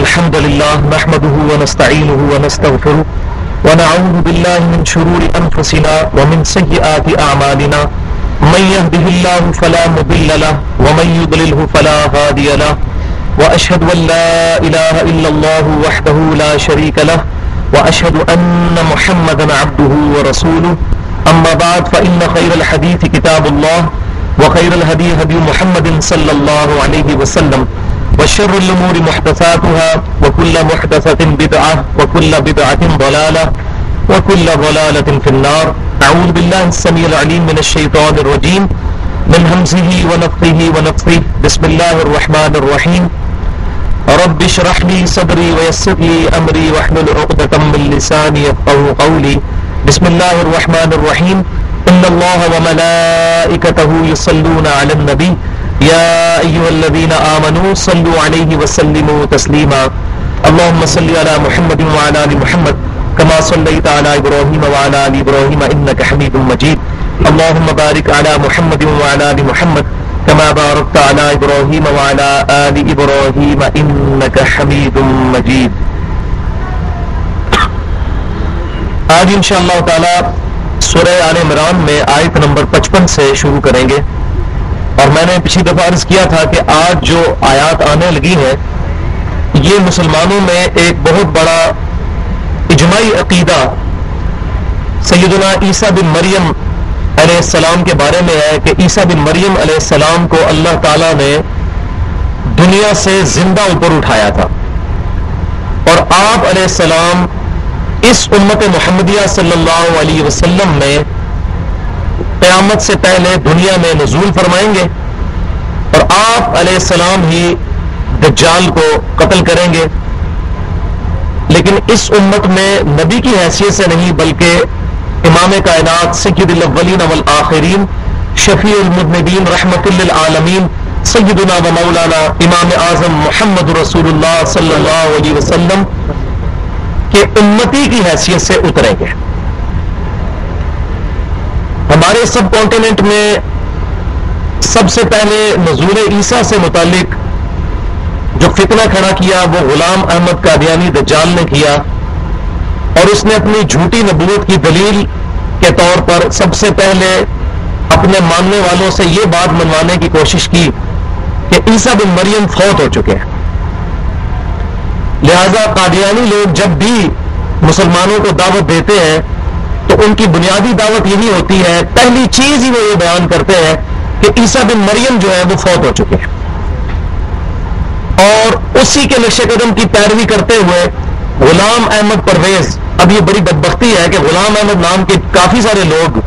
الحمد لله نحمده ونستعينه ونستغفره ونعوذ بالله من شرور أنفسنا ومن سيئات أعمالنا من يهده الله فلا مضل له ومن يضلله فلا هادي له وأشهد أن لا إله إلا الله وحده لا شريك له وأشهد أن محمدا عبده ورسوله أما بعد فإن خير الحديث كتاب الله وخير الهدي هدي محمد صلى الله عليه وسلم وشر الأمور محدثاتها وكل محدثة بدعة وكل بدعة ضلالة وكل ضلالة في النار. أعوذ بالله السميع العليم من الشيطان الرجيم من همزه ونفخه ونفثه. بسم الله الرحمن الرحيم. رب اشرح لي صدري ويسر لي أمري واحلل عقدة من لساني يفقهوا قولي. بسم الله الرحمن الرحيم. إن الله وملائكته يصلون على النبي يا أيها الذين آمنوا صلوا عليه وسلموا تسليما. اللهم صل على محمد وعلى آل محمد كما صليت على إبراهيم وعلى آل إبراهيم إنك حميد مجيد. اللهم بارك على محمد وعلى آل محمد كما باركت على إبراهيم وعلى آل إبراهيم إنك حميد مجيد. آج انشاءاللہ تعالی سورہ آل عمران میں آیت نمبر 55 سے شروع کریں گے. اور میں نے پچھلی دفعہ عرض کیا تھا کہ آج جو آیات آنے لگی ہیں یہ مسلمانوں میں ایک بہت بڑا اجماعی عقیدہ سیدنا عیسیٰ بن مریم علیہ السلام کے بارے میں ہے کہ عیسیٰ بن مریم علیہ السلام کو اللہ تعالیٰ نے دنیا سے زندہ اوپر اٹھایا تھا اور آپ علیہ السلام اس امت محمدیہ صلی اللہ علیہ وسلم میں قیامت سے پہلے دنیا میں نزول فرمائیں گے اور آپ علیہ السلام ہی دجال کو قتل کریں گے. لیکن اس امت میں نبی کی حیثیت سے نہیں بلکہ امام کائنات سید الاولین والآخرین شفیع المذنبین رحمت للعالمین سیدنا و مولانا امام اعظم محمد رسول اللہ صلی اللہ علیہ وسلم کے امتی کی حیثیت سے اتریں گے. ہمارے سب کانٹیننٹ میں سب سے پہلے نزول عیسیٰ سے متعلق جو فتنہ کھڑا کیا وہ غلام احمد قادیانی دجال نے کیا اور اس نے اپنی جھوٹی نبوت کی دلیل کے طور پر سب سے پہلے اپنے ماننے والوں سے یہ بات منوانے کی کوشش کی کہ عیسیٰ بن مریم فوت ہو چکے ہیں. لہذا قادیانی لوگ جب بھی مسلمانوں کو دعوت دیتے ہیں تو ان کی بنیادی دعوت یہی ہوتی ہے، پہلی چیز ہی وہ یہ بیان کرتے ہیں کہ عیسیٰ بن مریم جو ہے وہ فوت ہو چکے ہیں اور اسی کے نقش قدم کی پیروی کرتے ہوئے غلام احمد پرویز، اب یہ بڑی بدبختی ہے کہ غلام احمد نام کے کافی سارے لوگ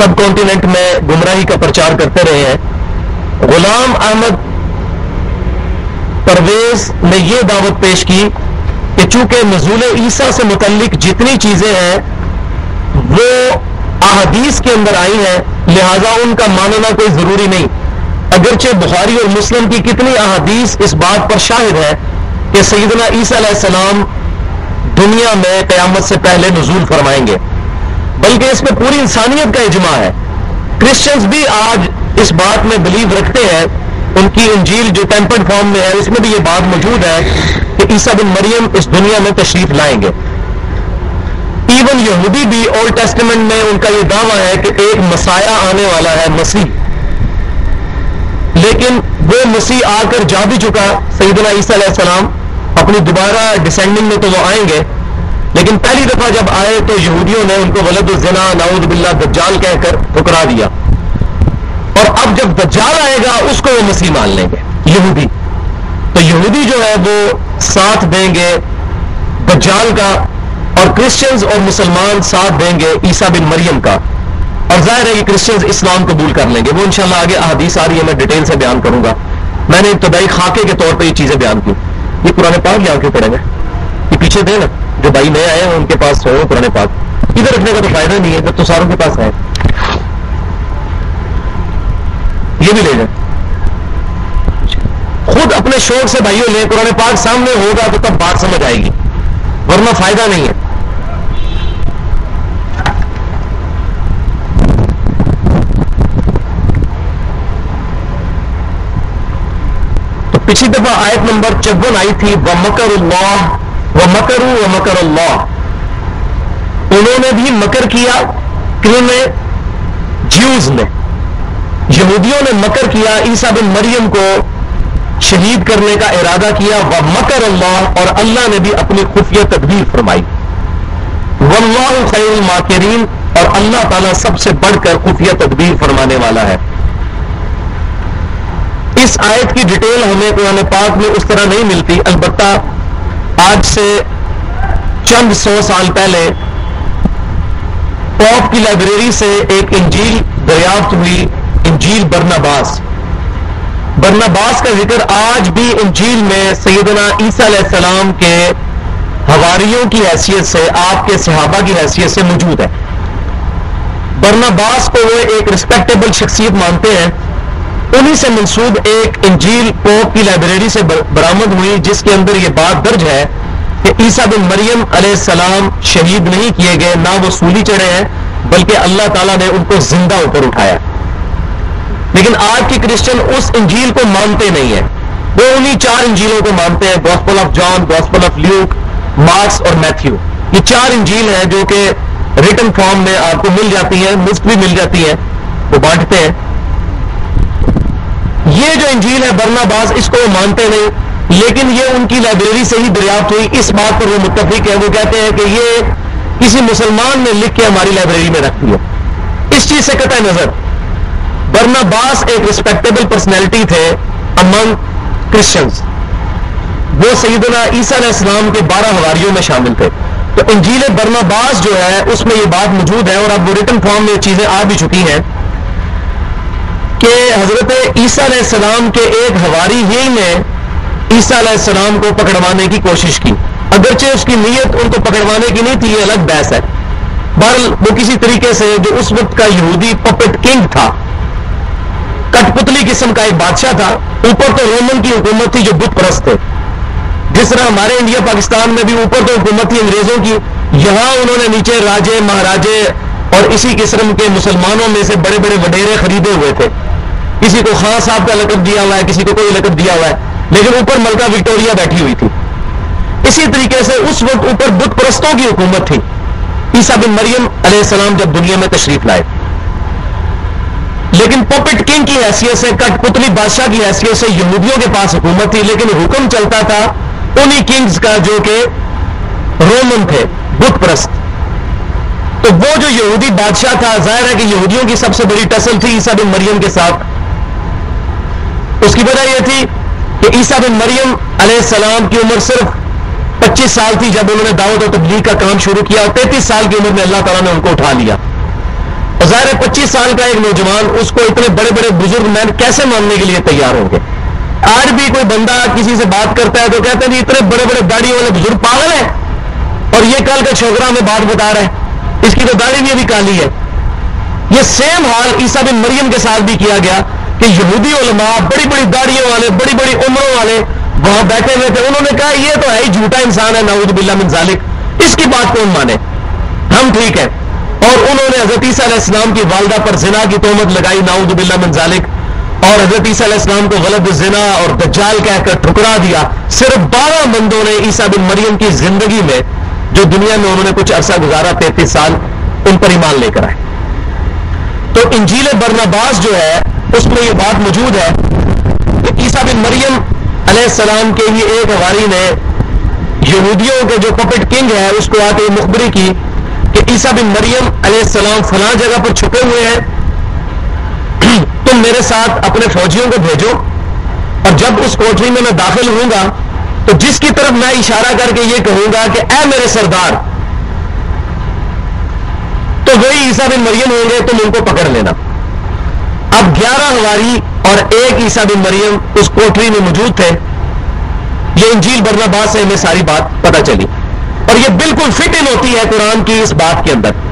سب کانٹیننٹ میں گمراہی کا پرچار کرتے رہے ہیں. غلام احمد پرویز نے یہ دعوت پیش کی کہ چونکہ نزول عیسیٰ سے متعلق جتنی چیزیں ہیں وہ احادیث کے اندر آئی ہیں لہذا ان کا ماننا کوئی ضروری نہیں، اگرچہ بخاری اور مسلم کی کتنی احادیث اس بات پر شاہد ہے کہ سیدنا عیسیٰ علیہ السلام دنیا میں قیامت سے پہلے نزول فرمائیں گے، بلکہ اس میں پوری انسانیت کا اجماع ہے. کرسچنز بھی آج اس بات میں بلیو رکھتے ہیں، ان کی انجیل جو ٹیمپرڈ فارم میں ہے اس میں بھی یہ بات موجود ہے کہ عیسیٰ بن مریم اس دنیا میں تشریف لائیں گے. ایون یہودی بھی اولڈ ٹیسٹمنٹ میں ان کا یہ دعویٰ ہے کہ ایک مسیح آنے والا ہے، مسیح، لیکن وہ مسیح آ کر جا بھی چکا سیدنا عیسیٰ علیہ السلام اپنی دوبارہ ڈسینڈنگ میں تو وہ آئیں گے، لیکن پہلی دفعہ جب آئے تو یہودیوں نے ان کو ولد الزنا نعوذ باللہ دجال کہہ کر ٹھکرا دیا اور اب جب دجال آئے گا اس کو وہ مسیح مان لیں گے یہودی. تو یہودی جو ہے وہ ساتھ دیں گے دجال کا اور کرسچنز اور مسلمان ساتھ دیں گے عیسیٰ بن مریم کا، اور ظاہر ہے کہ کرسچنز اسلام قبول کر لیں گے. وہ انشاءاللہ آگے احادیث آ رہی ہے، میں ڈیٹیل سے بیان کروں گا. میں نے ابتدائی خاکے کے طور پہ یہ چیزیں بیان کی. یہ قرآن پاک یہاں کیوں پڑھیں گے؟ یہ پیچھے دیں نا، جو بھائی نئے آئے ہیں ان کے پاس ہو قرآن پاک، ادھر رکھنے کا تو فائدہ نہیں ہے جب تو ساروں کے پاس ہے. یہ بھی لے جائیں، خود اپنے شوق سے بھائیوں لیں. قرآن پاک سامنے ہوگا تو تب بات سمجھ آئے گی، ورنہ فائدہ نہیں ہے. پچھلی دفعہ آیت نمبر 54 آئی تھی وَمَكَرُ اللَّهُ وَمَكَرُوا وَمَكَرَ اللَّهُ، انہوں نے بھی مکر کیا، کیوں نے؟ جیوز نے، یہودیوں نے مکر کیا، عیسیٰ بن مریم کو شہید کرنے کا ارادہ کیا، وَمَكَرَ اللَّهُ، اور اللہ نے بھی اپنی خفیہ تدبیر فرمائی، وَاللَّهُ خَيْرُ الْمَاكِرِينَ، اور اللہ تعالیٰ سب سے بڑھ کر خفیہ تدبیر فرمانے والا ہے۔ اس آیت کی ڈیٹیل ہمیں قرآن پاک میں اس طرح نہیں ملتی، البتہ آج سے چند 100 سال پہلے پوپ کی لائبریری سے ایک انجیل دریافت ہوئی، انجیل برناباس کا ذکر آج بھی انجیل میں سیدنا عیسیٰ علیہ السلام کے حواریوں کی حیثیت سے، آپ کے صحابہ کی حیثیت سے موجود ہے۔ برناباس کو وہ ایک رسپیکٹیبل شخصیت مانتے ہیں، انہی سے منسوب ایک انجیل پوپ کی لائبریری سے برآمد ہوئی، جس کے اندر یہ بات درج ہے کہ عیسیٰ بن مریم علیہ السلام شہید نہیں کیے گئے، نہ وہ سولی چڑھے ہیں، بلکہ اللہ تعالیٰ نے ان کو زندہ اوپر اٹھایا۔ لیکن آج کی کرسچن اس انجیل کو مانتے نہیں ہیں، وہ انہی 4 انجیلوں کو مانتے ہیں، gospel of John, gospel of Luke, Marks اور میتھیو۔ یہ 4 انجیل ہیں جو کہ ریٹن فارم میں آپ کو مل جاتی ہیں، مفت بھی مل جاتی ہیں، وہ بانٹتے ہیں۔ یہ جو انجیل ہے برناباس، اس کو وہ مانتے نہیں، لیکن یہ ان کی لائبریری سے ہی دریافت ہوئی، اس بات پر وہ متفق ہے، وہ کہتے ہیں کہ یہ کسی مسلمان نے لکھ کے ہماری لائبریری میں رکھ دیا۔ اس چیز سے قطع نظر برناباس ایک رسپیکٹیبل پرسنالٹی تھے امنگ کرسچنز، وہ سیدنا عیسیٰ علیہ السلام کے 12 حواریوں میں شامل تھے۔ تو انجیل برناباس جو ہے اس میں یہ بات موجود ہے، اور اب وہ ریٹن فارم میں یہ چیزیں آ بھی چکی ہیں کہ حضرت عیسیٰ علیہ السلام کے ایک حواری ہی نے عیسیٰ علیہ السلام کو پکڑوانے کی کوشش کی، اگرچہ اس کی نیت ان کو پکڑوانے کی نہیں تھی، یہ الگ بحث ہے۔ بہرحال وہ کسی طریقے سے، جو اس وقت کا یہودی پپٹ کنگ تھا، کٹ پتلی قسم کا ایک بادشاہ تھا، اوپر تو رومن کی حکومت تھی جو بت پرست تھے، جس طرح ہمارے انڈیا پاکستان میں بھی اوپر تو حکومت تھی انگریزوں کی، یہاں انہوں نے نیچے راجے مہاراجے اور اسی قسم کے مسلمانوں میں سے بڑے بڑے وڈیرے خریدے ہوئے تھے، کسی کو خان صاحب کا لقب دیا ہوا ہے، کسی کو کوئی لقب دیا ہوا ہے، لیکن اوپر ملکہ وکٹوریا بیٹھی ہوئی تھی۔ اسی طریقے سے اس وقت اوپر بت پرستوں کی حکومت تھی۔ عیسیٰ بن مریم علیہ السلام جب دنیا میں تشریف لائے، لیکن پپٹ کنگ کی حیثیت سے، کٹ پتلی بادشاہ کی حیثیت سے یہودیوں کے پاس حکومت تھی، لیکن حکم چلتا تھا انہی کنگز کا جو کہ رومن تھے، بت پرست۔ تو وہ جو یہودی بادشاہ تھا، ظاہر ہے کہ یہودیوں کی سب سے بڑی ٹسل تھی عیسیٰ بن مریم کے ساتھ۔ اس کی وجہ یہ تھی کہ عیسیٰ بن مریم علیہ السلام کی عمر صرف 25 سال تھی جب انہوں نے دعوت و تبلیغ کا کام شروع کیا، اور 33 سال کی عمر میں اللہ تعالیٰ نے ان کو اٹھا لیا۔ اور ظاہر ہے 25 سال کا ایک نوجوان اس کو اتنے بڑے بڑے بزرگ مین کیسے ماننے کے لیے تیار ہوں گے؟ آج بھی کوئی بندہ کسی سے بات کرتا ہے تو کہتے ہیں جی اتنے بڑے بڑے داڑھی والے بزرگ پاگل ہیں، اور یہ کل کا چھوکرا ہمیں بات بتا رہا ہے، اس کی تو داڑھی بھی ابھی کالی ہے۔ یہ سیم حال عیسیٰ بن مریم کے ساتھ بھی کیا گیا کہ یہودی علماء بڑی بڑی داڑھیوں والے، بڑی بڑی عمروں والے وہاں بیٹھے ہوئے تھے، انہوں نے کہا یہ تو ہے ہی جھوٹا انسان ہے، نعوذ باللہ من ذالک، اس کی بات کون مانے، ہم ٹھیک ہے۔ اور انہوں نے حضرت عیسیٰ علیہ السلام کی والدہ پر زنا کی تہمت لگائی، نعوذ باللہ من ذالک، اور حضرت عیسیٰ علیہ السلام کو غلط زنا اور دجال کہہ کر ٹھکرا دیا۔ صرف 12 بندوں نے عیسیٰ بن مریم کی زندگی میں، جو دنیا میں انہوں نے کچھ عرصہ گزارا 33 سال، ان پر ایمان لے کر آئے۔ تو انجیل برناباس جو ہے اس میں یہ بات موجود ہے کہ عیسیٰ بن مریم علیہ السلام کے ہی ایک حواری نے یہودیوں کے جو پپٹ کنگ ہے اس کو آ کے مخبری کی کہ عیسیٰ بن مریم علیہ السلام فلاں جگہ پر چھپے ہوئے ہیں، تم میرے ساتھ اپنے فوجیوں کو بھیجو، اور جب اس کوٹری میں داخل ہوں گا تو جس کی طرف میں اشارہ کر کے یہ کہوں گا کہ اے میرے سردار، تو وہی عیسیٰ بن مریم ہوں گے، تم ان کو پکڑ لینا۔ اب 11 حواری اور ایک عیسیٰ بن مریم اس کوٹری میں موجود تھے۔ یہ انجیل برناباس سے ہمیں ساری بات پتہ چلی، اور یہ بالکل فٹ ان ہوتی ہے قرآن کی اس بات کے اندر۔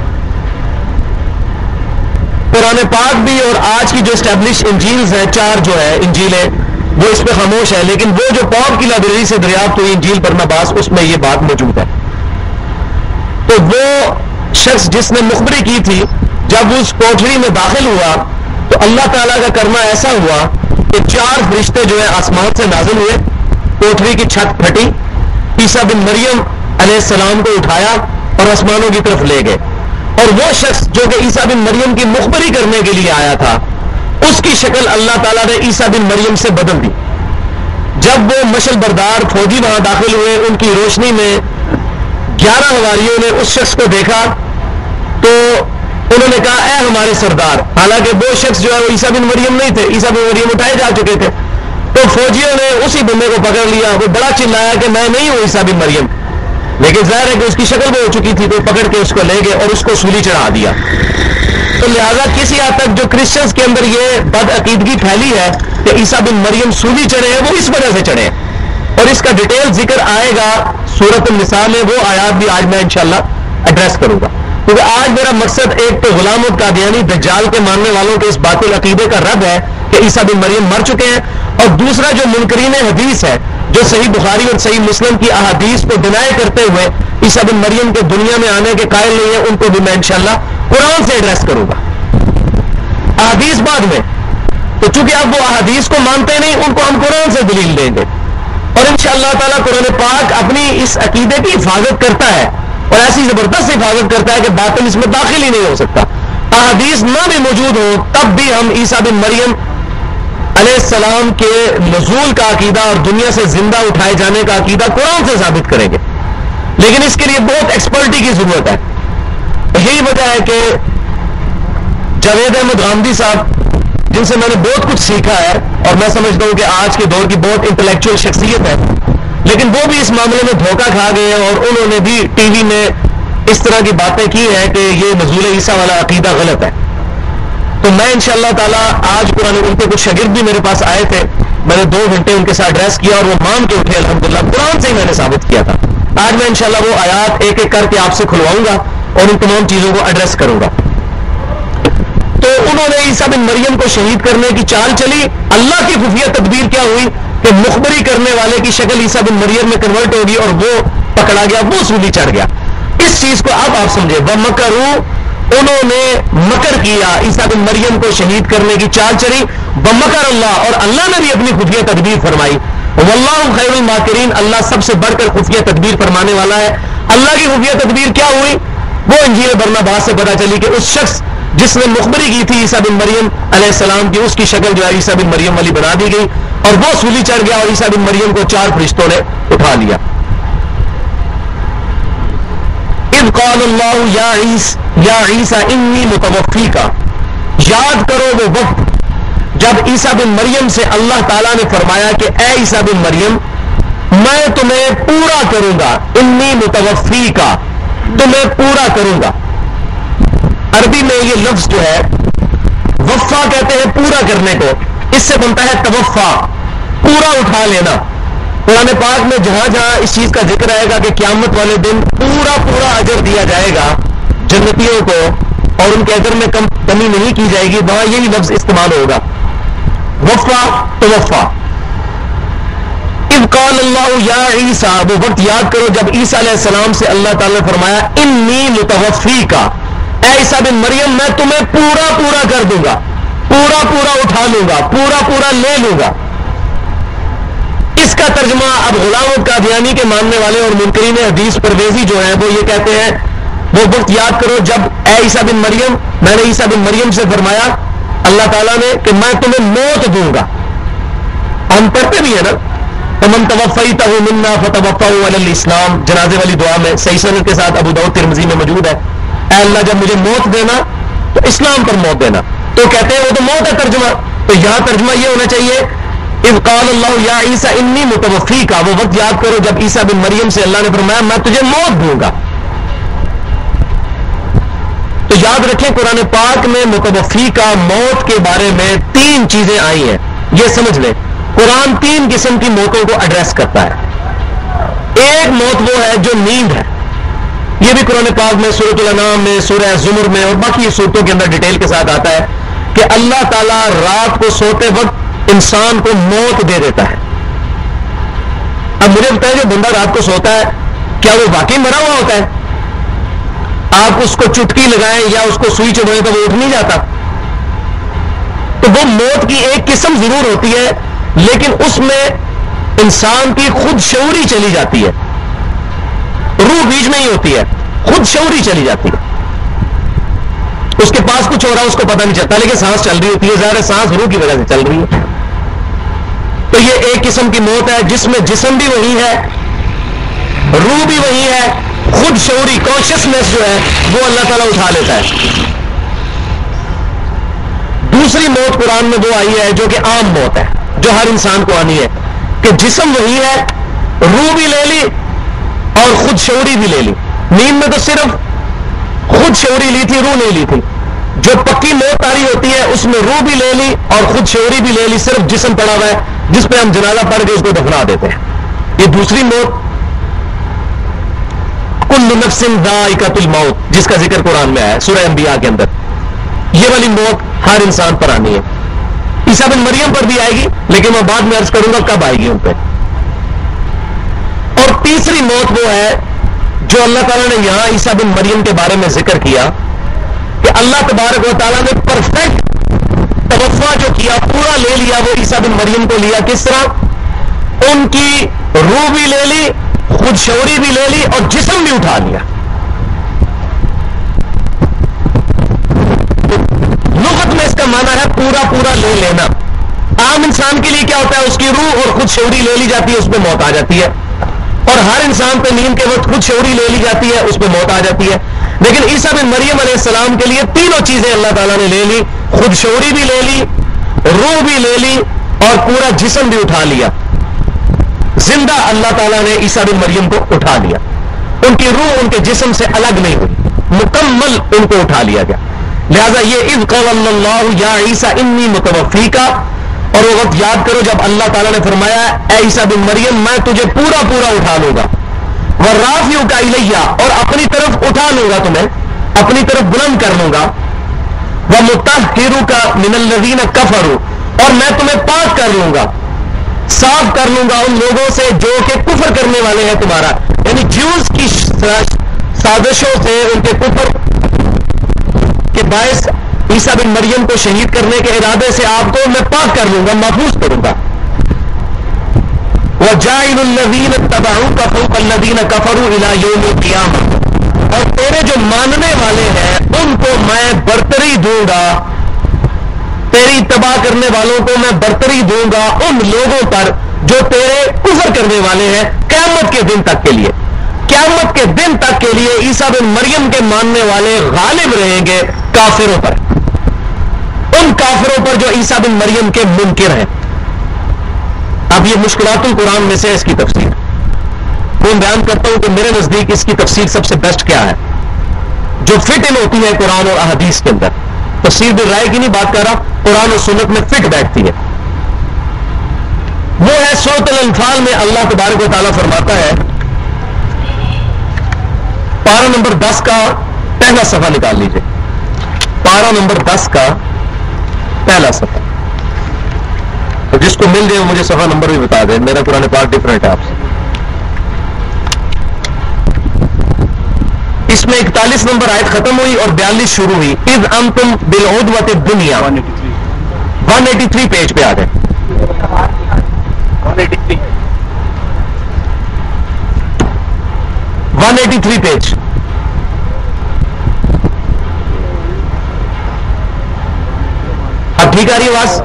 قرآن پاک بھی اور آج کی جو اسٹیبلش انجیلز ہیں، 4 جو ہے انجیلیں، وہ اس پہ خاموش ہے، لیکن وہ جو پاپ کی لائبریری سے دریافت ہوئی انجیل برناباس، اس میں یہ بات موجود ہے۔ تو وہ شخص جس نے مخبری کی تھی، جب اس کوٹری میں داخل ہوا تو اللہ تعالیٰ کا کرنا ایسا ہوا کہ 4 فرشتے جو ہے آسمان سے نازل ہوئے، کوٹری کی چھت پھٹی، عیسیٰ بن مریم علیہ السلام کو اٹھایا اور آسمانوں کی طرف لے گئے، اور وہ شخص جو کہ عیسیٰ بن مریم کی مخبری کرنے کے لیے آیا تھا، اس کی شکل اللہ تعالیٰ نے عیسیٰ بن مریم سے بدل دی۔ جب وہ مشل بردار فوجی وہاں داخل ہوئے، ان کی روشنی میں 11 حواریوں نے اس شخص کو دیکھا تو انہوں نے کہا اے ہمارے سردار، حالانکہ وہ شخص جو ہے وہ عیسیٰ بن مریم نہیں تھے، عیسیٰ بن مریم اٹھائے جا چکے تھے۔ تو فوجیوں نے اسی بندے کو پکڑ لیا، وہ بڑا چلایا کہ میں نہیں ہوں عیسیٰ بن مریم، لیکن ظاہر ہے کہ اس کی شکل وہ ہو چکی تھی، تو پکڑ کے اس کو لے گئے اور اس کو سولی چڑھا دیا۔ تو لہذا کسی حد تک جو کرسچنز کے اندر یہ بد عقیدگی پھیلی ہے کہ عیسیٰ بن مریم سولی چڑھے ہیں، وہ اس وجہ سے چڑھے ہیں، اور اس کا ڈیٹیل ذکر آئے گا سورۃ النساء میں، وہ آیات بھی آج میں انشاءاللہ ایڈریس کروں گا، کیونکہ آج میرا مقصد ایک تو غلام القادیانی دجال کے ماننے والوں کے اس باطل عقیدے کا رد ہے کہ عیسیٰ بن مریم مر چکے ہیں، اور دوسرا جو منکرین حدیث ہے، جو صحیح بخاری اور صحیح مسلم کی احادیث کو ڈینائی کرتے ہوئے عیسیٰ بن مریم کے دنیا میں آنے کے قائل نہیں ہے، ان کو بھی میں انشاءاللہ قرآن سے ایڈریس کروں گا، احادیث بعد میں۔ تو چونکہ اب وہ احادیث کو مانتے نہیں، ان کو ہم قرآن سے دلیل دیں گے، اور انشاءاللہ تعالیٰ قرآن پاک اپنی اس عقیدے کی حفاظت کرتا ہے، اور ایسی زبردست حفاظت کرتا ہے کہ باطل اس میں داخل ہی نہیں ہو سکتا۔ احادیث نہ بھی موجود ہو تب بھی ہم عیسیٰ بن مریم علیہ السلام کے نزول کا عقیدہ اور دنیا سے زندہ اٹھائے جانے کا عقیدہ قرآن سے ثابت کریں گے، لیکن اس کے لیے بہت ایکسپرٹی کی ضرورت ہے۔ یہی وجہ ہے کہ جاوید احمد غامدی صاحب، جن سے میں نے بہت کچھ سیکھا ہے، اور میں سمجھتا ہوں کہ آج کے دور کی بہت انٹلیکچوئل شخصیت ہے، لیکن وہ بھی اس معاملے میں دھوکہ کھا گئے ہیں، اور انہوں نے بھی ٹی وی میں اس طرح کی باتیں کی ہیں کہ یہ نزول عیسیٰ والا عقیدہ غلط ہے۔ تو میں انشاءاللہ تعالیٰ آج قرآن، ان کے کچھ شاگرد بھی میرے پاس آئے تھے، میں نے 2 گھنٹے ان کے ساتھ ایڈریس کیا اور وہ مان کے اٹھے، الحمدللہ قرآن سے ہی میں نے ثابت کیا تھا۔ آج میں انشاءاللہ وہ آیات ایک ایک کر کے آپ سے کھلواؤں گا اور ان تمام چیزوں کو ایڈریس کروں گا۔ تو انہوں نے عیسیٰ بن مریم کو شہید کرنے کی چال چلی، اللہ کی خفیہ تدبیر کیا ہوئی کہ مخبری کرنے والے کی شکل عیسیٰ بن مریم میں کنورٹ ہوگی اور وہ پکڑا گیا، وہ سولی چڑھ گیا۔ اس چیز کو اب آپ سمجھے، وَمَكَرُوا، انہوں نے مکر کیا، عیسیٰ بن مریم کو شہید کرنے کی چال چلی، وَمَكَرَ اللَّهُ، اور اللہ نے بھی اپنی خفیہ تدبیر فرمائی، وَاللَّهُ خَيْرُ الْمَاكِرِينَ، اللہ سب سے بڑھ کر خفیہ تدبیر فرمانے والا ہے۔ اللہ کی خفیہ تدبیر کیا ہوئی؟ وہ انجیل برناباس سے پتہ چلی کہ اس شخص جس نے مخبری کی تھی عیسیٰ بن مریم علیہ السلام کی، اس کی شکل جو ہے عیسیٰ بن مریم والی بنا دی گئی، اور وہ سولی چڑھ گیا، اور عیسیٰ بن مریم کو 4 فرشتوں نے اٹھا لیا۔ اذ قال اللہ یا عیسیٰ انی متوفیک، یاد کرو وہ وقت جب عیسیٰ بن مریم سے اللہ تعالیٰ نے فرمایا کہ اے عیسیٰ بن مریم، میں تمہیں پورا کروں گا، انی متوفیک، تمہیں پورا کروں گا۔ عربی میں یہ لفظ جو ہے وفا کہتے ہیں پورا کرنے کو، اس سے بنتا ہے توفا، پورا اٹھا لینا۔ قرآن پاک میں جہاں جہاں اس چیز کا ذکر آئے گا کہ قیامت والے دن پورا اجر دیا جائے گا جنتیوں کو اور ان کے اجر میں کمی نہیں کی جائے گی، وہاں یہی لفظ استعمال ہوگا، وفا توفا۔ اذ قال اللہ یا عیسیٰ، وہ وقت یاد کرو جب عیسیٰ علیہ السلام سے اللہ تعالیٰ نے فرمایا انی متوفیک، اے عیسیٰ بن مریم میں تمہیں پورا کر دوں گا، پورا اٹھا لوں گا، پورا لے لوں گا۔ اس کا ترجمہ اب غلام القادیانی کے ماننے والے اور منکرین حدیث پرویزی جو ہیں وہ یہ کہتے ہیں، وہ وقت یاد کرو جب اے عیسیٰ بن مریم، میں نے عیسیٰ بن مریم سے فرمایا اللہ تعالیٰ نے کہ میں تمہیں موت دوں گا۔ ہم پڑھتے بھی ہیں نا، فمن توفیتہ منا فتوفہ علی الاسلام، جنازے والی دعا میں صحیح سند کے ساتھ ابو داؤد ترمذی میں موجود ہے، اے اللہ جب مجھے موت دینا تو اسلام پر موت دینا۔ تو کہتے ہیں وہ تو موت ہے ترجمہ، تو یہاں ترجمہ یہ ہونا چاہیے اذ قال اللہ یا عیسیٰ انی متوفیک، وہ وقت یاد کرو جب عیسیٰ بن مریم سے اللہ نے فرمایا میں تجھے موت دوں گا۔ تو یاد رکھیں قرآن پاک میں متوفی کا موت کے بارے میں 3 چیزیں آئی ہیں، یہ سمجھ لیں قرآن 3 قسم کی موتوں کو ایڈریس کرتا ہے۔ ایک موت وہ ہے جو نیند ہے، یہ بھی قرآن پاک میں سورۃ الانعام میں، سورہ زمر میں اور باقی صورتوں کے اندر ڈیٹیل کے ساتھ آتا ہے کہ اللہ تعالیٰ رات کو سوتے وقت انسان کو موت دے دیتا ہے۔ اب مجھے بتائیں جو بندہ رات کو سوتا ہے کیا وہ واقعی مرا ہوا ہوتا ہے؟ آپ اس کو چٹکی لگائیں یا اس کو سوئی چبھائیں تو وہ اٹھ نہیں جاتا؟ تو وہ موت کی ایک قسم ضرور ہوتی ہے، لیکن اس میں انسان کی خود شعوری چلی جاتی ہے، روح بیچ میں ہی ہوتی ہے، خود شعوری چلی جاتی ہے، اس کے پاس کچھ ہو رہا ہے اس کو پتہ نہیں چلتا، لیکن سانس چل رہی ہوتی ہے، ظاہر سانس روح کی وجہ سے چل رہی ہے۔ تو یہ ایک قسم کی موت ہے جس میں جسم بھی وہی ہے، روح بھی وہی ہے، خود شعوری کانشیسنیس جو ہے وہ اللہ تعالیٰ اٹھا لیتا ہے۔ دوسری موت قرآن میں وہ آئی ہے جو کہ عام موت ہے، جو ہر انسان کو آنی ہے، کہ جسم وہی ہے، روح بھی لے لی اور خود شعوری بھی لے لی۔ نیند میں تو صرف خود شعوری لی تھی، روح نہیں لی تھی۔ جو پکی موت تاری ہوتی ہے اس میں روح بھی لے لی اور خود شعوری بھی لے لی، صرف جسم پڑا ہوا ہے جس پہ ہم جنازہ پڑھ کے اس کو دفنا دیتے ہیں۔ یہ دوسری موت، کل نفس ذائقۃ الموت، جس کا ذکر قرآن میں آیا ہے سورہ انبیاء کے اندر، یہ والی موت ہر انسان پر آنی ہے۔ عیسیٰ بن مریم پر بھی آئے گی، لیکن میں بعد میں عرض کروں گا کب آئے گی ان پہ۔ اور تیسری موت وہ ہے جو اللہ تعالیٰ نے یہاں عیسیٰ بن مریم کے بارے میں ذکر کیا کہ اللہ تبارک و تعالیٰ نے پرفیکٹ توفع جو کیا، پورا لے لیا، وہ عیسیٰ بن مریم کو لیا۔ کس طرح؟ ان کی روح بھی لے لی، خود شعوری بھی لے لی اور جسم بھی اٹھا لیا۔ لغت میں اس کا معنی ہے پورا پورا لے لینا۔ عام انسان کے لیے کیا ہوتا ہے؟ اس کی روح اور خود شعوری لے لی جاتی ہے، اس پہ موت آ جاتی ہے، اور ہر انسان پہ نیند کے وقت خود شعوری لے لی جاتی ہے، اس پہ موت آ جاتی ہے۔ لیکن عیسیٰ بن مریم علیہ السلام کے لیے تینوں چیزیں اللہ تعالیٰ نے لے لی، خود شعوری بھی لے لی، روح بھی لے لی اور پورا جسم بھی اٹھا لیا۔ زندہ اللہ تعالیٰ نے عیسیٰ بن مریم کو اٹھا لیا، ان کی روح ان کے جسم سے الگ نہیں ہوئی، مکمل ان کو اٹھا لیا گیا۔ لہذا یہ اذ قال اللہ یا عیسیٰ انی متوفیکا، اور وہ وقت یاد کرو جب اللہ تعالیٰ نے فرمایا اے عیسیٰ بن مریم میں تجھے پورا پورا اٹھا لوں گا، ورافعک الیہ، اور اپنی طرف اٹھا لوں گا، تمہیں اپنی طرف بلند کر لوں گا، ومطہرک من الذین کفروا، اور میں تمہیں پاک کر لوں گا، صاف کر لوں گا ان لوگوں سے جو کہ کفر کرنے والے ہیں تمہارا، یعنی جیوز کی سازشوں سے، ان کے کفر کے باعث عیسیٰ بن مریم کو شہید کرنے کے ارادے سے آپ کو میں پاک کر لوں گا، محفوظ کروں گا۔ وَجَاعِلُ الَّذِينَ اتَّبَعُوكَ فَوْقَ الَّذِينَ كَفَرُوا إِلَى يَوْمِ الْقِيَامَةِ، اور تیرے جو ماننے والے ہیں ان کو میں برتری دوں گا، تیری اتباع کرنے والوں کو میں برتری دوں گا ان لوگوں پر جو تیرے کفر کرنے والے ہیں، قیامت کے دن تک کے لیے۔ قیامت کے دن تک کے لیے عیسیٰ بن مریم کے ماننے والے غالب رہیں گے کافروں پر، ان کافروں پر جو عیسیٰ بن مریم کے منکر ہیں۔ اب یہ مشکلات القرآن میں سے اس کی تفسیر میں بیان کرتا ہوں کہ میرے نزدیک اس کی تفسیر سب سے بیسٹ کیا ہے، جو فٹ ان ہوتی ہے قرآن اور احادیث کے اندر۔ تفسیر بھی رائے کی نہیں بات کر رہا، قرآن اور سنت میں فٹ بیٹھتی ہے، وہ ہے سورۃ الانفال میں اللہ تبارک و تعالیٰ فرماتا ہے، پارہ نمبر 10 کا پہلا صفحہ نکال لیجئے، پارہ نمبر 10 کا پہلا صفحہ، تو جس کو مل جائے وہ مجھے صفحہ نمبر بھی بتا دیں، میرا قرآن پاک ڈفرینٹ ہے آپ سے۔ اس میں 41 نمبر آیت ختم ہوئی اور 42 شروع ہوئی۔ اذ انتم بالعدوۃ الدنیا، 183 پیج پہ آ گئے، 183 پیج۔ اب ٹھیک آ رہی ہے آواز؟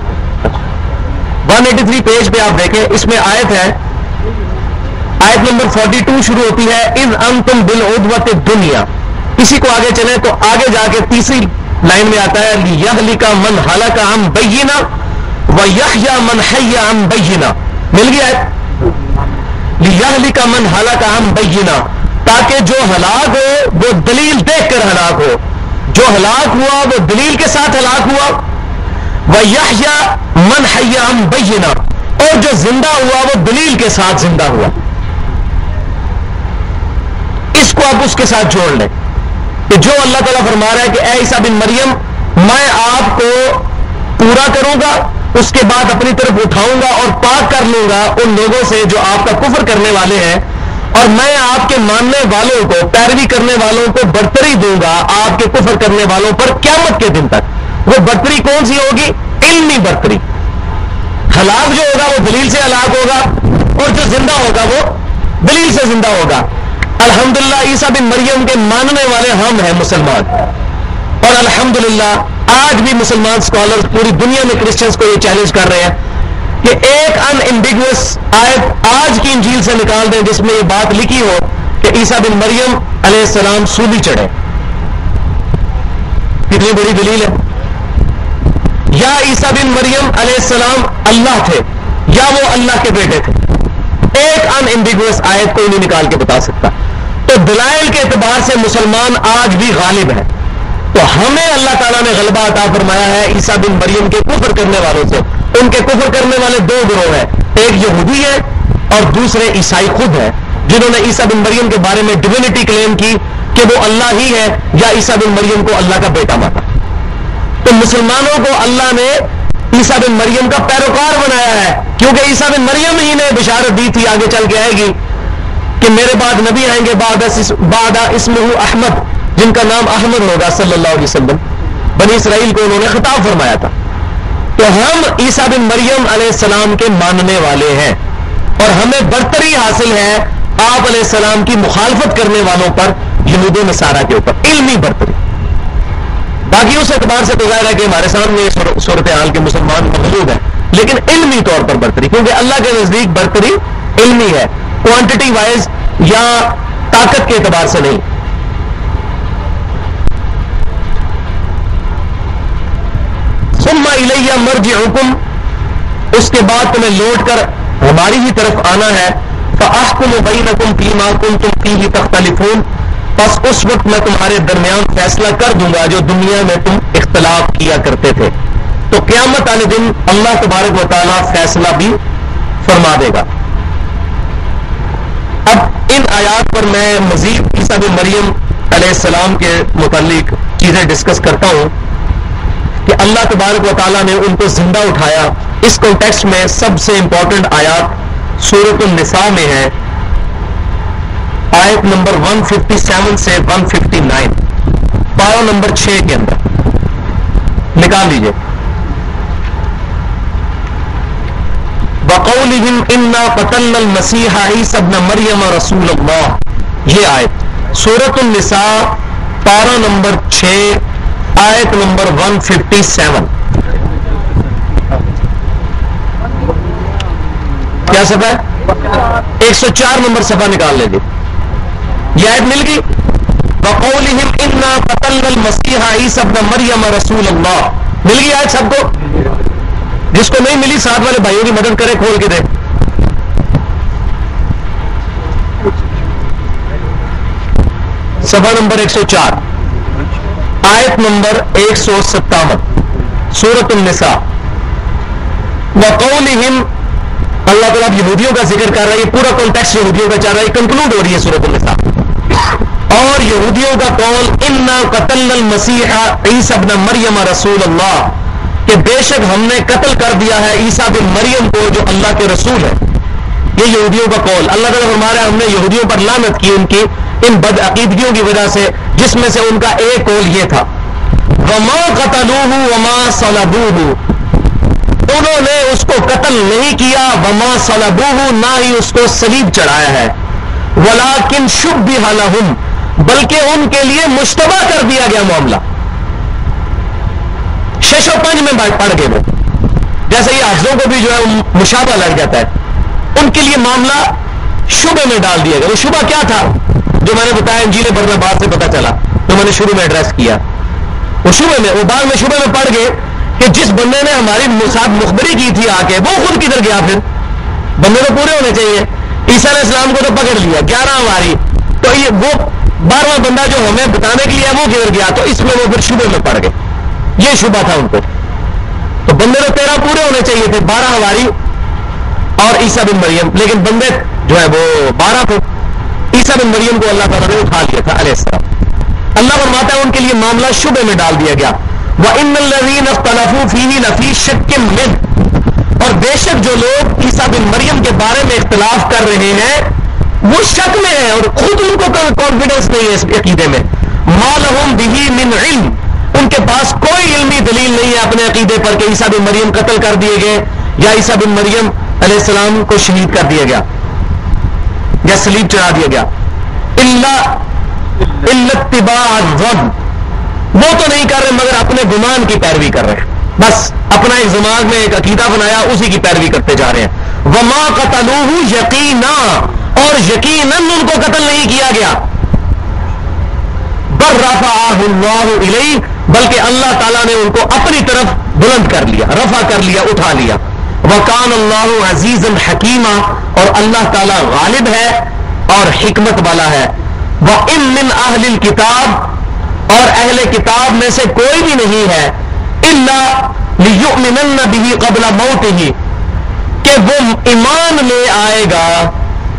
183 پیج پہ آپ دیکھیں، اس میں آیت ہے، آیت نمبر 42 شروع ہوتی ہے اذ انتم بالعدوۃ الدنیا۔ اسی کو آگے چلیں تو آگے جا کے تیسری لائن میں آتا ہے لیہلک من ہلک عن بینہ ویحیی من حی عن بینہ۔ مل گیا ہے؟ لیہلک من ہلک عن بینہ، تاکہ جو ہلاک ہو وہ دلیل دیکھ کر ہلاک ہو، جو ہلاک ہوا وہ دلیل کے ساتھ ہلاک ہوا، ویحیی من حی عن بینہ، اور جو زندہ ہوا وہ دلیل کے ساتھ زندہ ہوا۔ اس کو آپ اس کے ساتھ جوڑ لیں کہ جو اللہ تعالیٰ فرما رہا ہے کہ اے عیسیٰ بن مریم میں آپ کو پورا کروں گا، اس کے بعد اپنی طرف اٹھاؤں گا اور پاک کر لوں گا ان لوگوں سے جو آپ کا کفر کرنے والے ہیں، اور میں آپ کے ماننے والوں کو، پیروی کرنے والوں کو برتری دوں گا آپ کے کفر کرنے والوں پر قیامت کے دن تک۔ وہ برتری کون سی ہوگی؟ علمی برتری. ہلاک جو ہوگا وہ دلیل سے ہلاک ہوگا اور جو زندہ ہوگا وہ دلیل سے زندہ ہوگا. الحمدللہ عیسیٰ بن مریم کے ماننے والے ہم ہیں مسلمان, اور الحمدللہ آج بھی مسلمان اسکالر پوری دنیا میں کرسچنز کو یہ چیلنج کر رہے ہیں کہ ایک ان ایمبیگوس آیت آج کی انجیل سے نکال دیں جس میں یہ بات لکھی ہو کہ عیسیٰ بن مریم علیہ السلام سولی چڑھے. کتنی بڑی دلیل ہے. یا عیسیٰ بن مریم علیہ السلام اللہ تھے یا وہ اللہ کے بیٹے تھے. ایک ان ایمبیگوس آیت کوئی نہیں نکال کے بتا سکتا. تو دلائل کے اعتبار سے مسلمان آج بھی غالب ہے. تو ہمیں اللہ تعالیٰ نے غلبہ عطا فرمایا ہے عیسیٰ بن مریم کے کفر کرنے والوں سے. ان کے کفر کرنے والے دو گروہ ہیں, ایک یہودی ہے اور دوسرے عیسائی خود ہیں, جنہوں نے عیسیٰ بن مریم کے بارے میں ڈیوینٹی کلیم کی کہ وہ اللہ ہی ہے یا عیسیٰ بن مریم کو اللہ کا بیٹا مانا. تو مسلمانوں کو اللہ نے عیسیٰ بن مریم کا پیروکار بنایا ہے, کیونکہ عیسیٰ بن مریم ہی نے بشارت دی تھی آگے چل کے آئے گی کہ میرے بعد نبی آئیں گے بعد اسمہ احمد, جن کا نام احمد ہوگا صلی اللہ علیہ وسلم. بنی اسرائیل کو انہوں نے خطاب فرمایا تھا. تو ہم عیسیٰ بن مریم علیہ السلام کے ماننے والے ہیں اور ہمیں برتری حاصل ہے آپ علیہ السلام کی مخالفت کرنے والوں پر, یہود و نصارہ کے اوپر, علمی برتری. باقی اس اعتبار سے تو ظاہر ہے کہ ہمارے سامنے صورتحال کے مسلمان مغلوب ہیں, لیکن علمی طور پر برتری, کیونکہ اللہ کے نزدیک برتری علمی ہے, کوانٹٹی وائز یا طاقت کے اعتبار سے نہیں. ثم الیہ مرجعکم, اس کے بعد تمہیں لوٹ کر ہماری ہی طرف آنا ہے. فاحکم بینکم فیما کنتم فیہ تختلفون, پس اس وقت میں تمہارے درمیان فیصلہ کر دوں گا جو دنیا میں تم اختلاف کیا کرتے تھے. تو قیامت والے دن اللہ تبارک و تعالیٰ فیصلہ بھی فرما دے گا. اب ان آیات پر میں مزید عیسیٰ بن مریم علیہ السلام کے متعلق چیزیں ڈسکس کرتا ہوں کہ اللہ تبارک و تعالیٰ نے ان کو زندہ اٹھایا. اس کانٹیکسٹ میں سب سے امپورٹنٹ آیات سورۃ النساء میں ہے, آیت نمبر 157 سے 159, پارہ نمبر 6 کے اندر نکال لیجئے. وَقَوْلِهِمْ إِنَّا قَتَلْنَا الْمَسِيحَ عِيسَى ابْنَ مَرْيَمَ رَسُولَ اللَّهِ, یہ آیت سورۃ النساء پارہ نمبر 6 آیت نمبر 157. کیا صفحہ ہے؟ 104 نمبر صفحہ نکال لیجیے. یہ آیت مل گئی. وَقَوْلِهِمْ إِنَّا قَتَلْنَا الْمَسِيحَ عِيسَى ابْنَ مَرْيَمَ رَسُولَ اللَّهِ, مل گئی آیت سب کو. جس کو نہیں ملی ساتھ والے بھائیوں کی مدد کرے, کھول کے دے. صفحہ نمبر 104 آیت نمبر 157 سورۃ النساء. وَقَوْلِهِمْ, اللہ تعالیٰ یہودیوں کا ذکر کر رہا ہے, یہ پورا کانٹیکسٹ یہودیوں کا چل رہا ہے, کنکلوڈ ہو رہی ہے سورۃ النساء. اور یہودیوں کا قول انا قتلنا المسیح عیسی ابن مریم رسول اللہ, کہ بے شک ہم نے قتل کر دیا ہے عیسیٰ بن مریم کو جو اللہ کے رسول ہے. یہ یہودیوں کا قول. اللہ تعالیٰ فرما رہا ہے ہم نے یہودیوں پر لعنت کی ان کی ان بد عقیدگیوں کی وجہ سے, جس میں سے ان کا ایک قول یہ تھا وما قتلوہ وما صلبوہ, انہوں نے اس کو قتل نہیں کیا, وما صلبوہ, نہ ہی اس کو صلیب چڑھایا ہے, ولکن شبہ لہم, بلکہ ان کے لیے مشتبہ کر دیا گیا معاملہ. 6 و 5 میں پڑھ گئے وہ, جیسے یہ حافظوں کو بھی جو ہے مشابہ لگ جاتا ہے, ان کے لیے معاملہ شبہ میں ڈال دیا گیا. وہ شبہ کیا تھا جو میں نے بتایا انجیل برناباس سے پتہ چلا, جو میں نے شروع میں ایڈریس کیا. وہ شبہ میں, وہ بعد میں شبہ میں پڑھ گئے کہ جس بندے نے ہماری ساتھ مخبری کی تھی آ کے, وہ خود کدھر گیا. پھر بندے تو پورے ہونے چاہیے. عیسیٰ علیہ السلام کو تو پکڑ لیا 11 ہماری, تو یہ وہ 12واں بندہ جو ہمیں بتانے کے لیے وہ کدھر گیا, تو اس میں وہ پھر شبہ میں پڑ گئے. یہ شبہ تھا ان کو. تو بندے تو 13 پورے ہونے چاہیے تھے, 12 ہماری اور عیسیٰ بن مریم, لیکن بندے جو ہے وہ 12 تھے. عیسیٰ بن مریم کو اللہ تعالیٰ نے اٹھا لیا تھا علیہ السلام. اللہ فرماتا ہے ان کے لیے معاملہ شبہ میں ڈال دیا گیا. وَإِنَّ الَّذِينَ اخْتَلَفُوا فِيهِ لَفِي شَكٍّ مِّنْهُ, اور بے شک جو لوگ عیسیٰ بن مریم کے بارے میں اختلاف کر رہے ہیں وہ شک میں ہیں اور خود ان کو کانفیڈنس نہیں ہے اس عقیدے میں. مَا لَهُمْ بِهِ مِنْ عِلْمٍ, ان کے پاس کوئی علمی دلیل نہیں ہے اپنے عقیدے پر کہ عیسیٰ بن مریم قتل کر دیے گئے یا عیسیٰ بن مریم علیہ السلام کو شہید کر دیا گیا یا صلیب چڑھا دیا گیا. الا اتباع الظن، وہ تو نہیں کر رہے مگر اپنے گمان کی پیروی کر رہے ہیں. بس اپنا ایک دماغ میں ایک عقیدہ بنایا، اسی کی پیروی کرتے جا رہے ہیں. وما قتلوہ یقینا، اور یقیناً ان کو قتل نہیں کیا گیا. بل رفعہ اللہ الیہ، بلکہ اللہ تعالیٰ نے ان کو اپنی طرف بلند کر لیا، رفع کر لیا، اٹھا لیا. وکان اللہ عزیزا حکیما، اور اللہ تعالیٰ غالب ہے اور حکمت والا ہے. وَإِن مِّنْ أَهْلِ الْكِتَابِ، اور اہل کتاب میں سے کوئی بھی نہیں ہے إِلَّا لِيُؤْمِنَنَّ بِهِ قَبْلَ مَوْتِهِ، کہ وہ ایمان لے آئے گا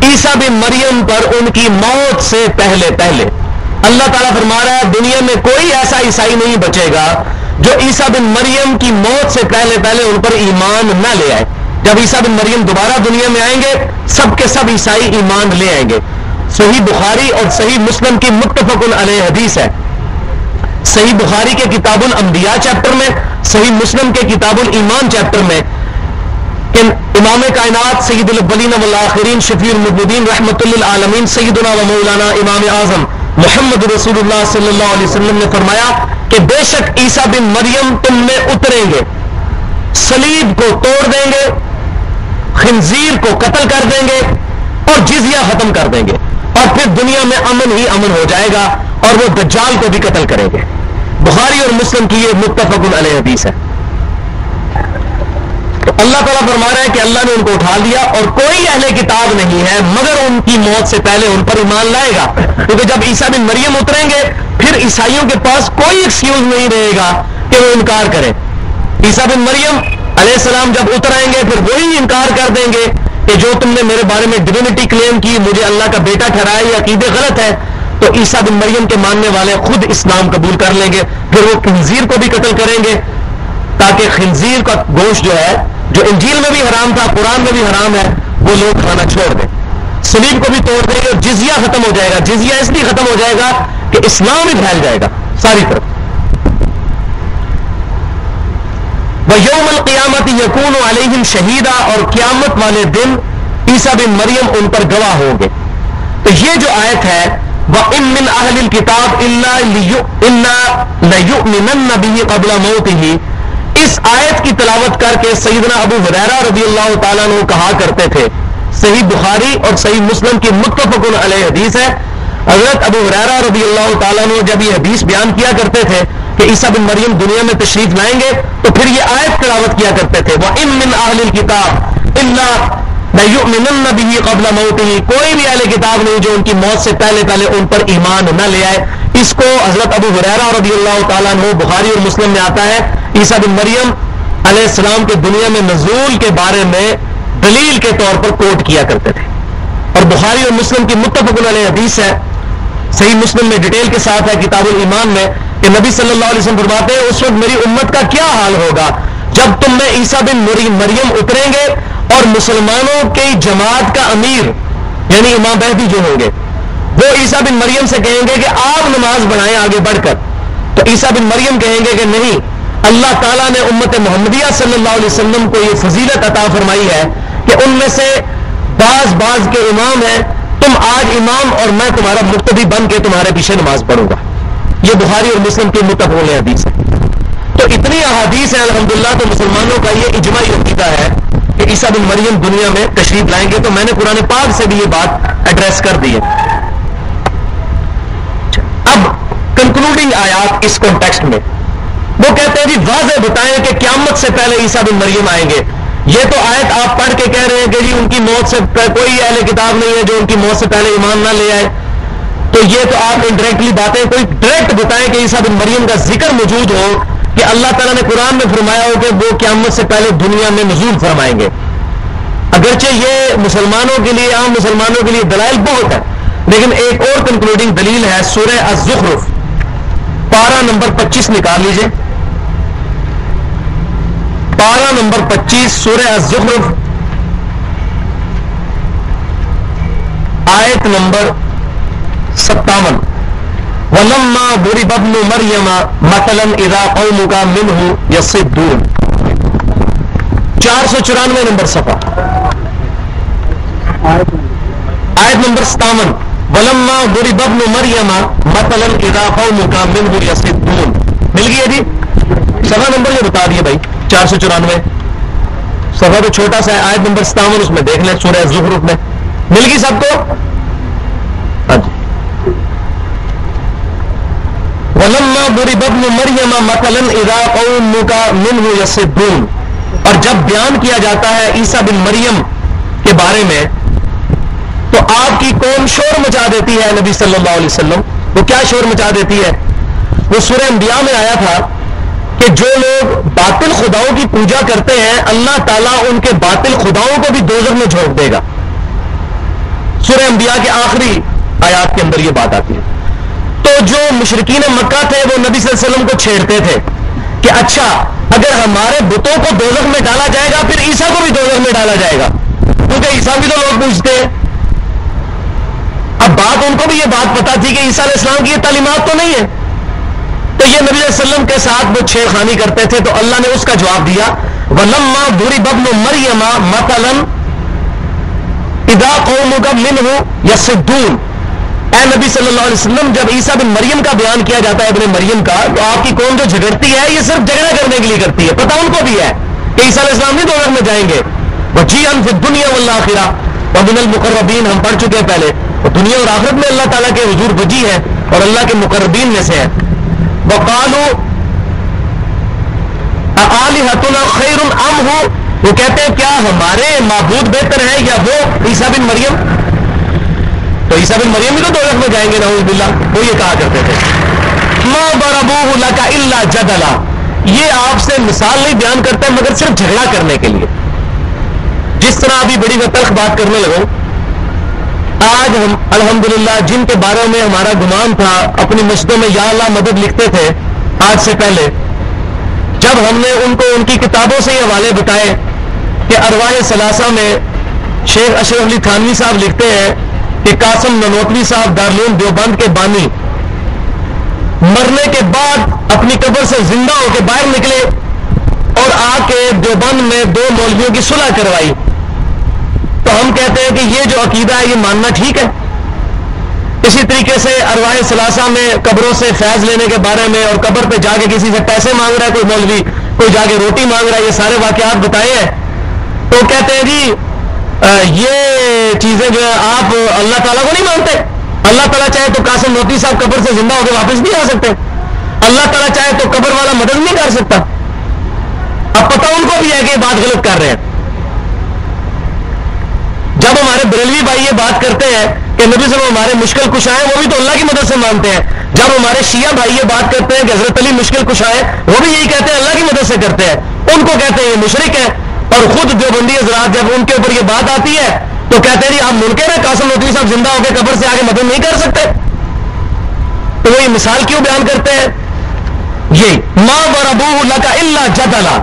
عیسیٰ بن مریم پر ان کی موت سے پہلے پہلے. اللہ تعالیٰ فرما رہا ہے دنیا میں کوئی ایسا عیسائی نہیں بچے گا جو عیسیٰ بن مریم کی موت سے پہلے پہلے ان پر ایمان نہ لے آئے. جب عیسیٰ بن مریم دوبارہ دنیا میں آئیں گے سب کے سب عیسائی ایمان لے آئیں گے. صحیح بخاری اور صحیح مسلم کی متفق علیہ حدیث ہے. صحیح بخاری کے کتاب الانبیاء چیپٹر میں، صحیح مسلم کے کتاب الایمان چیپٹر میں امام کائنات سید الاولین والآخرین شفیع المذنبین رحمت للعالمین سیدنا و مولانا امام اعظم محمد رسول اللہ صلی اللہ علیہ وسلم نے فرمایا کہ بے شک عیسیٰ بن مریم تم میں اتریں گے، صلیب کو توڑ دیں گے، خنزیر کو قتل کر دیں گے اور جزیہ ختم کر دیں گے، اور پھر دنیا میں امن ہی امن ہو جائے گا، اور وہ دجال کو بھی قتل کریں گے. بخاری اور مسلم کی یہ متفق علیہ حدیث ہے. تو اللہ تعالیٰ فرما رہا ہے کہ اللہ نے ان کو اٹھا لیا اور کوئی اہل کتاب نہیں ہے مگر ان کی موت سے پہلے ان پر ایمان لائے گا. کیونکہ جب عیسیٰ بن مریم اتریں گے پھر عیسائیوں کے پاس کوئی ایکسکیوز نہیں رہے گا کہ وہ انکار کریں. عیسیٰ بن مریم علیہ السلام جب اتر آئیں گے پھر وہی انکار کر دیں گے کہ جو تم نے میرے بارے میں ڈیوینٹی کلیم کی، مجھے اللہ کا بیٹا ٹھہرایا، یہ عقیدے غلط ہے. تو عیسیٰ بن مریم کے ماننے والے خود اسلام قبول کر لیں گے. پھر وہ خنزیر کو بھی قتل کریں گے تاکہ خنزیر کا گوشت جو ہے، جو انجیل میں بھی حرام تھا، قرآن میں بھی حرام ہے، وہ لوگ کھانا چھوڑ دیں. صلیب کو بھی توڑ دیں گے اور جزیہ ختم ہو جائے گا. جزیہ اس لیے ختم ہو جائے گا کہ اسلام ہی پھیل جائے گا ساری طرف. وَيَوْمَ الْقِيَامَةِ يَكُونُ عَلَيْهِمْ شَهِيدًا، اور قیامت والے دن عیسیٰ بن مریم ان پر گواہ ہوں گے. تو یہ جو آیت ہے وَإِن مِّنْ أَهْلِ الْكِتَابِ إِلَّا لَيُؤْمِنَنَّ بِهِ قَبْلَ مَوْتِهِ، اس آیت کی تلاوت کر کے سیدنا ابو ہریرہ رضی اللہ تعالیٰ عنہ کہا کرتے تھے. صحیح بخاری اور صحیح مسلم کی متفق علیہ حدیث ہے. حضرت ابو ہریرہ رضی اللہ تعالیٰ عنہ جب یہ حدیث بیان کیا کرتے تھے کہ عیسیٰ بن مریم دنیا میں تشریف لائیں گے تو پھر یہ آیت تلاوت کیا کرتے تھے وَإِن مِّنْ أَهْلِ الْكِتَابِ إِلَّا لَيُؤْمِنَنَّ بِهِ قَبْلَ مَوْتِهِ، کوئی بھی اہل کتاب نہیں جو ان کی موت سے پہلے پہلے ان پر ایمان نہ لے آئے. اس کو حضرت ابو ہریرہ رضی اللہ تعالیٰ عنہ بخاری اور مسلم میں آتا ہے عیسیٰ بن مریم علیہ السلام کے دنیا میں نزول کے بارے میں دلیل کے طور پر کوٹ کیا کرتے تھے. اور بخاری اور مسلم کی متفق علیہ حدیث ہے، صحیح مسلم میں ڈیٹیل کے ساتھ ہے کتاب الایمان میں، کہ نبی صلی اللہ علیہ وسلم فرماتے ہیں اس وقت میری امت کا کیا حال ہوگا جب تم میں عیسیٰ بن مریم اتریں گے اور مسلمانوں کی جماعت کا امیر یعنی امام مہدی جو ہوں گے وہ عیسیٰ بن مریم سے کہیں گے کہ آپ نماز بڑھائیں آگے بڑھ کر. تو عیسیٰ بن مریم کہیں گے کہ نہیں، اللہ تعالیٰ نے امت محمدیہ صلی اللہ علیہ وسلم کو یہ فضیلت عطا فرمائی ہے کہ ان میں سے بعض کے امام ہیں، تم آج امام اور میں تمہارا مقتدی بن کے تمہارے پیچھے نماز پڑھوں گا. یہ بخاری اور مسلم کی متفق حدیث ہے. تو اتنی احادیث ہیں الحمدللہ. تو مسلمانوں کا یہ اجماعی عقیدہ ہے کہ عیسیٰ بن مریم دنیا میں تشریف لائیں گے. تو میں نے قرآن پاک سے بھی یہ بات ایڈریس کر دی ہے. اب کنکلوڈنگ آیات اس کانٹیکسٹ میں وہ کہتے ہیں جی واضح بتائیں کہ قیامت سے پہلے عیسیٰ بن مریم آئیں گے. یہ تو آیت آپ پڑھ کے کہہ رہے ہیں کہ جی ان کی موت سے کوئی اہل کتاب نہیں ہے جو ان کی موت سے پہلے ایمان نہ لے آئے. تو یہ تو آپ انڈائریکٹلی باتیں، کوئی ڈائریکٹ بتائیں کہ عیسیٰ بن مریم کا ذکر موجود ہو کہ اللہ تعالیٰ نے قرآن میں فرمایا ہو کہ وہ قیامت سے پہلے دنیا میں نزول فرمائیں گے. اگرچہ یہ مسلمانوں کے لیے، عام مسلمانوں کے لیے دلائل بہت ہے، لیکن ایک اور کنکلوڈنگ دلیل ہے سورہ الزخرف پارہ نمبر 25 نکال لیجئے. پارہ نمبر 25 سورہ الزخرف آیت نمبر 57. وَلَمَّا ضُرِبَ ابْنُ مَرْيَمَ مَثَلًا إِذَا قَوْمُكَ مِنْهُ يَصِدُّونَ 494 نمبر صفحہ، آیت نمبر 57. وَلَمَّا ضُرِبَ ابْنُ مَرْيَمَ مَثَلًا إِذَا قَوْمُكَ مِنْهُ يَصِدُّونَ. مل گئی ہے جی؟ صفحہ نمبر یہ بتا دیے بھائی، 494. صفحہ تو چھوٹا سا ہے، آیت نمبر 57 اس میں دیکھ لیں، سورہ زخرف میں. مل گئی سب کو؟ ہاں جی. وَلَمَّا ضُرِبَ ابْنُ مَرْيَمَ مَثَلًا إِذَا قَوْمُكَ مِنْهُ يَصِدُّونَ. اور جب بیان کیا جاتا ہے عیسیٰ بن مریم کے بارے میں تو آپ کی قوم شور مچا دیتی ہے. نبی صلی اللہ علیہ وسلم وہ کیا شور مچا دیتی ہے؟ وہ سورہ انبیاء میں آیا تھا کہ جو لوگ باطل خداؤں کی پوجا کرتے ہیں اللہ تعالیٰ ان کے باطل خداؤں کو بھی دوزخ میں جھونک دے گا. سورہ انبیاء کے آخری آیات کے اندر یہ بات آتی ہے. تو جو مشرکین مکہ تھے وہ نبی صلی اللہ علیہ وسلم کو چھیڑتے تھے کہ اچھا اگر ہمارے بتوں کو دوزخ میں ڈالا جائے گا پھر عیسیٰ کو بھی دوزخ میں ڈالا جائے گا، کیونکہ عیسیٰ بھی تو لوگ پوچھتے ہیں. اب بات ان کو بھی یہ بات پتا تھی کہ عیسیٰ علیہ السلام کی یہ تعلیمات تو نہیں ہے، تو یہ نبی علیہ السلام کے ساتھ وہ چھیڑ خانی کرتے تھے. تو اللہ نے اس کا جواب دیا وَلَمَّا ضُرِبَ ابْنُ مَرْيَمَ مَثَلًا إِذَا قَوْمُكَ مِنْهُ يَصِدُّونَ. اے نبی صلی اللہ علیہ وسلم جب عیسیٰ بن مریم کا بیان کیا جاتا ہے ابن مریم کا، تو آپ کی قوم جو جھگڑتی ہے یہ صرف جھگڑا کرنے کے لیے کرتی ہے. پتہ ان کو بھی ہے کہ عیسیٰ علیہ السلام نہیں دوزخ میں جائیں گے. وَجِيعًا فِي الدُّنْيَا وَالْآخِرَةِ وَمِنَ الْمُقَرَّبِينَ ہم پڑھ چکے ہیں پہلے. اور دنیا اور آخرت میں اللہ تعالیٰ کے حضور وجی ہے اور اللہ کے مقربین میں سے ہے. وَقَالُوا أَآلِهَتُنَا خَيْرٌ أَمْ هُوَ. وہ کہتے ہیں کیا ہمارے معبود بہتر ہے یا وہ عیسیٰ بن مریم؟ تو عیسیٰ بن مریم بھی تو دوزخ میں جائیں گے نعوذ باللہ. وہ یہ کہا کرتے تھے مَا ضَرَبُوهُ لَكَ إِلَّا جَدَلًا. یہ آپ سے مثال نہیں بیان کرتے مگر صرف جھگڑا کرنے کے لیے. جس طرح ابھی بڑی تلخ بات کرنے لگوں، آج ہم الحمدللہ جن کے بارے میں ہمارا گمان تھا اپنی مسجدوں میں یا اللہ مدد لکھتے تھے، آج سے پہلے جب ہم نے ان کو ان کی کتابوں سے یہ حوالے بتائے کہ ارواح ثلاثہ میں شیخ اشرف علی تھانوی صاحب لکھتے ہیں کہ قاسم ننوتوی صاحب دارالعلوم دیوبند کے بانی مرنے کے بعد اپنی قبر سے زندہ ہو کے باہر نکلے اور آ کے دیوبند میں 2 مولویوں کی صلح کروائی. تو ہم کہتے ہیں کہ یہ جو عقیدہ ہے یہ ماننا ٹھیک ہے. اسی طریقے سے ارواح ثلاثہ میں قبروں سے فیض لینے کے بارے میں اور قبر پہ جا کے کسی سے پیسے مانگ رہا ہے کوئی مولوی، کوئی جا کے روٹی مانگ رہا ہے، یہ سارے واقعات بتائے ہیں. تو کہتے ہیں جی یہ چیزیں جو ہے آپ اللہ تعالیٰ کو نہیں مانتے. اللہ تعالیٰ چاہے تو قاسم نوتوی صاحب قبر سے زندہ ہو کے واپس نہیں آ سکتے. اللہ تعالیٰ چاہے تو قبر والا مدد نہیں کر سکتا. اب پتہ ان کو بھی ہے کہ یہ بات غلط کر رہے ہیں. جب ہمارے بریلوی بھائی یہ بات کرتے ہیں کہ نبی صلی اللہ علیہ وسلم ہمارے مشکل کشا ہیں، وہ بھی تو اللہ کی مدد سے مانتے ہیں. جب ہمارے شیعہ بھائی یہ بات کرتے ہیں کہ حضرت علی مشکل کشا ہے، وہ بھی یہی کہتے ہیں اللہ کی مدد سے کرتے ہیں. ان کو کہتے ہیں یہ مشرک ہے. اور خود دیوبندی حضرات جب ان کے اوپر یہ بات آتی ہے تو کہتے ہیں جی آپ منکر ہیں، قاسم نوتوی صاحب زندہ ہو کے قبر سے آگے مدد نہیں کر سکتے. تو وہ یہ مثال کیوں بیان کرتے ہیں؟ یہ مَا ضَرَبُوهُ لَكَ إِلَّا جَدَلًا.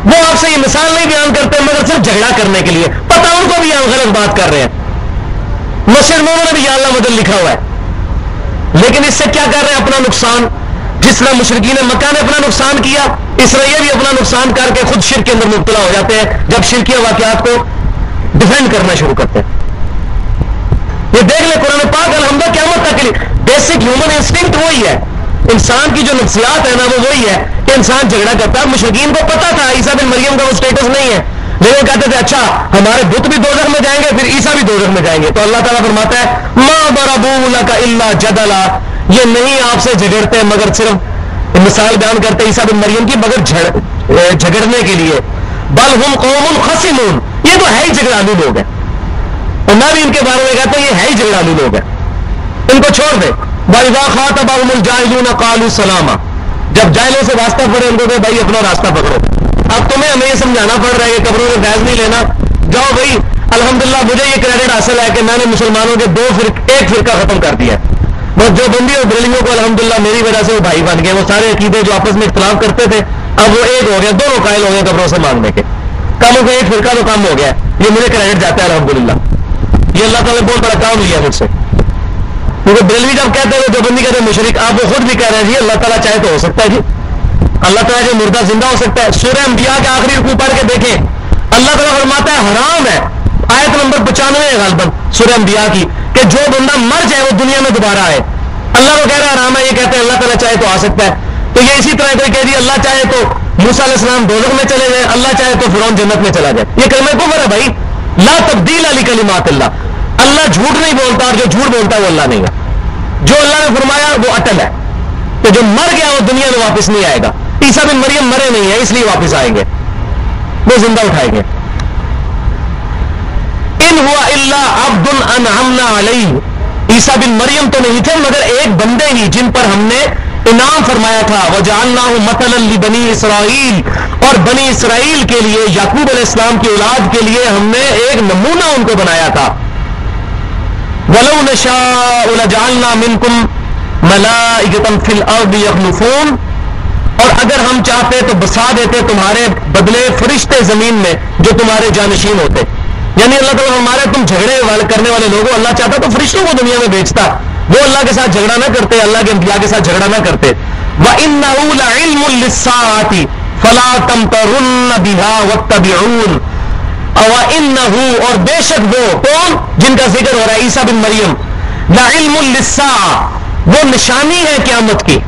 وہ آپ سے یہ مثال نہیں بیان کرتے مگر صرف جھگڑا کرنے کے لیے. پتہ ان کو بھی آپ غلط بات کر رہے ہیں. مسجد میں انہوں نے بھی یا اللہ مدد لکھا ہوا ہے، لیکن اس سے کیا کر رہے ہیں؟ اپنا نقصان. جس طرح مشرکین مکہ نے اپنا نقصان کیا، اس طرح یہ بھی اپنا نقصان کر کے خود شرک کے اندر مبتلا ہو جاتے ہیں جب شرکیہ واقعات کو ڈیفینڈ کرنا شروع کرتے ہیں. یہ دیکھ لیں قرآن پاک الحمدہ قیامت تک کے لیے بیسک ہیومن انسٹنکٹ وہی ہے. انسان کی جو نفسیات ہے نا وہ وہی ہے کہ انسان جھگڑا کرتا ہے. مشرکین کو پتا تھا عیسیٰ بن مریم کا وہ اسٹیٹس نہیں ہے، لیکن کہتے تھے اچھا ہمارے بت بھی دوزخ میں جائیں گے پھر عیسیٰ بھی دوزخ میں جائیں گے. تو اللہ تعالیٰ فرماتا ہے مَا ضَرَبُوهُ لَكَ إِلَّا جَدَلًا. یہ نہیں آپ سے جھگڑتے مگر صرف مثال بیان کرتے عیسیٰ بن مریم کی مگر جھگڑنے کے لیے. بل ہم قوم خصمون. یہ تو ہے ہی جھگڑالو لوگ ہیں، اور میں بھی ان کے بارے میں کہتا ہوں یہ ہے ہی جھگڑالو لوگ ہیں. ان کو چھوڑ دے. وَإِذَا خَاطَبَهُمُ الْجَاهِلُونَ قَالُوا سَلَامًا. جب جاہلوں سے واسطہ پڑے ان کو کہ بھائی اپنا راستہ پکڑو. اب تمہیں ہمیں یہ سمجھانا پڑ رہا ہے کہ قبروں میں فیض نہیں لینا. جاؤ بھائی الحمدللہ مجھے یہ کریڈٹ حاصل ہے کہ میں نے مسلمانوں کے ایک فرقہ ختم کر دیا ہے. بس جو بندی اور بریلیوں کو الحمدللہ میری وجہ سے وہ بھائی بن گئے. وہ سارے عقیدے جو آپس میں اختلاف کرتے تھے اب وہ ایک ہو گیا، دونوں قائل ہو گئے قبروں سے مانگنے کے. کم ہو گیا ایک فرقہ تو کم ہو گیا. یہ مجھے کریڈٹ جاتا ہے الحمدللہ. یہ اللہ تعالیٰ نے بہت بڑا کام لیا مجھ سے. کیونکہ بریلوی جب کہتے ہیں دیوبندی کہتے ہیں مشرک، آپ وہ خود بھی کہہ رہے ہیں جی اللہ تعالیٰ چاہے تو ہو سکتا ہے جی، اللہ تعالیٰ جو مردہ زندہ ہو سکتا ہے. سورہ انبیاء کے آخری رکوع پڑھ کے دیکھیں، اللہ تعالیٰ فرماتا ہے حرام ہے، آیت نمبر 95 ہے غالباً سورہ انبیاء کی، کہ جو بندہ مر جائے وہ دنیا میں دوبارہ آئے. اللہ کو کہہ رہا ہے حرام ہے، یہ کہتے ہیں اللہ تعالیٰ چاہے تو آ سکتا ہے. تو یہ اسی طرح کوئی کہہ جی اللہ چاہے تو موسیٰ علیہ السلام دوزخ میں چلے جائیں، اللہ چاہے تو فرعون جنت میں چلا جائے. یہ کلمہ کفر ہے بھائی. لا تبدیل لکلمات اللہ. اللہ جھوٹ نہیں بولتا، اور جو جھوٹ بولتا ہے وہ اللہ نہیں ہے. جو اللہ نے فرمایا وہ اٹل ہے، کہ جو مر گیا وہ دنیا میں واپس نہیں آئے گا. عیسیٰ بن مریم مرے نہیں ہیں اس لیے واپس آئیں گے، وہ زندہ اٹھائیں گے. ان ہوا الا عبد انعمنا علیہ. عیسیٰ بن مریم تو نہیں تھے مگر ایک بندے ہی جن پر ہم نے انعام فرمایا تھا. وجعلناہ مثلا لبنی اسرائیل. اور بنی اسرائیل کے لیے، یعقوب علیہ السلام کی اولاد کے لیے ہم نے ایک نمونہ ان کو بنایا تھا. وَلَوْ نَشَاءُ لَجَعَلْنَا مِنْكُمْ مَلَائِكَةً فِي الْأَرْضِ يَخْلُفُونَ. اور اگر ہم چاہتے تو بسا دیتے تمہارے بدلے فرشتے زمین میں جو تمہارے جانشین ہوتے. یعنی اللہ تعالیٰ ہمارے تم جھگڑے کرنے والے لوگوں، اللہ چاہتا تو فرشتوں کو دنیا میں بیچتا، وہ اللہ کے ساتھ جھگڑا نہ کرتے، اللہ کے انبیاء کے ساتھ جھگڑا نہ کرتے. وَإِنَّهُ لَعِلْمٌ لِلسَّاعَةِ فَلَا تَمْتَرُنَّ بِهَا وَاتَّبِعُونِ. وَإِنَّهُ اور بے شک وہ کون جن کا ذکر ہو رہا ہے عیسیٰ بن مریم، لَعِلْمٌ لِلسَّاعَةِ وہ نشانی ہے قیامت کی.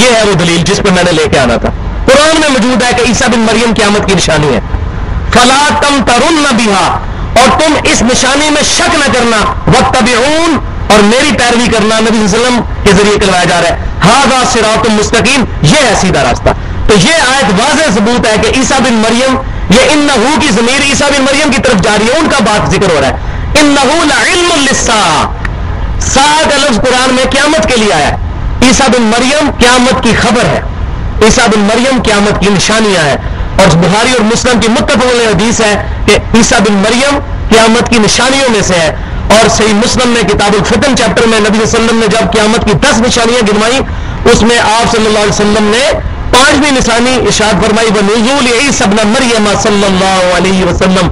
یہ ہے وہ دلیل جس پہ میں نے لے کے آنا تھا. قرآن میں موجود ہے کہ عیسیٰ بن مریم قیامت کی نشانی ہے. فلا تمترن بها اور تم اس نشانی میں شک نہ کرنا. واتبعون اور میری پیروی کرنا. نبی صلی اللہ علیہ وسلم کے ذریعے کروایا جا رہا ہے ھذا صراط مستقیم، یہ ہے سیدھا راستہ. تو یہ آیت واضح ثبوت ہے کہ عیسیٰ بن مریم، یہ انہو کی ضمیر عیسیٰ بن مریم کی طرف جاری ہے، ان کا بات ذکر ہو رہا ہے. انہو لعلم للساعہ، ساعہ کا لفظ قرآن میں قیامت کے لیے آیا ہے. عیسیٰ بن مریم قیامت کی خبر ہے، عیسیٰ بن مریم قیامت کی نشانیاں ہیں. اور بخاری اور مسلم کی متفق علیہ حدیث ہے کہ عیسیٰ بن مریم قیامت کی نشانیوں میں سے ہے. اور صحیح مسلم میں کتاب الفتن چیپٹر میں نبی صلی اللہ علیہ وسلم نے جب قیامت کی 10 نشانیاں گنوائیں، اس میں آپ صلی اللہ علیہ وسلم نے 5ویں نشانی ارشاد فرمائی بنزول عیسیٰ ابن مریم صلی اللہ علیہ وسلم.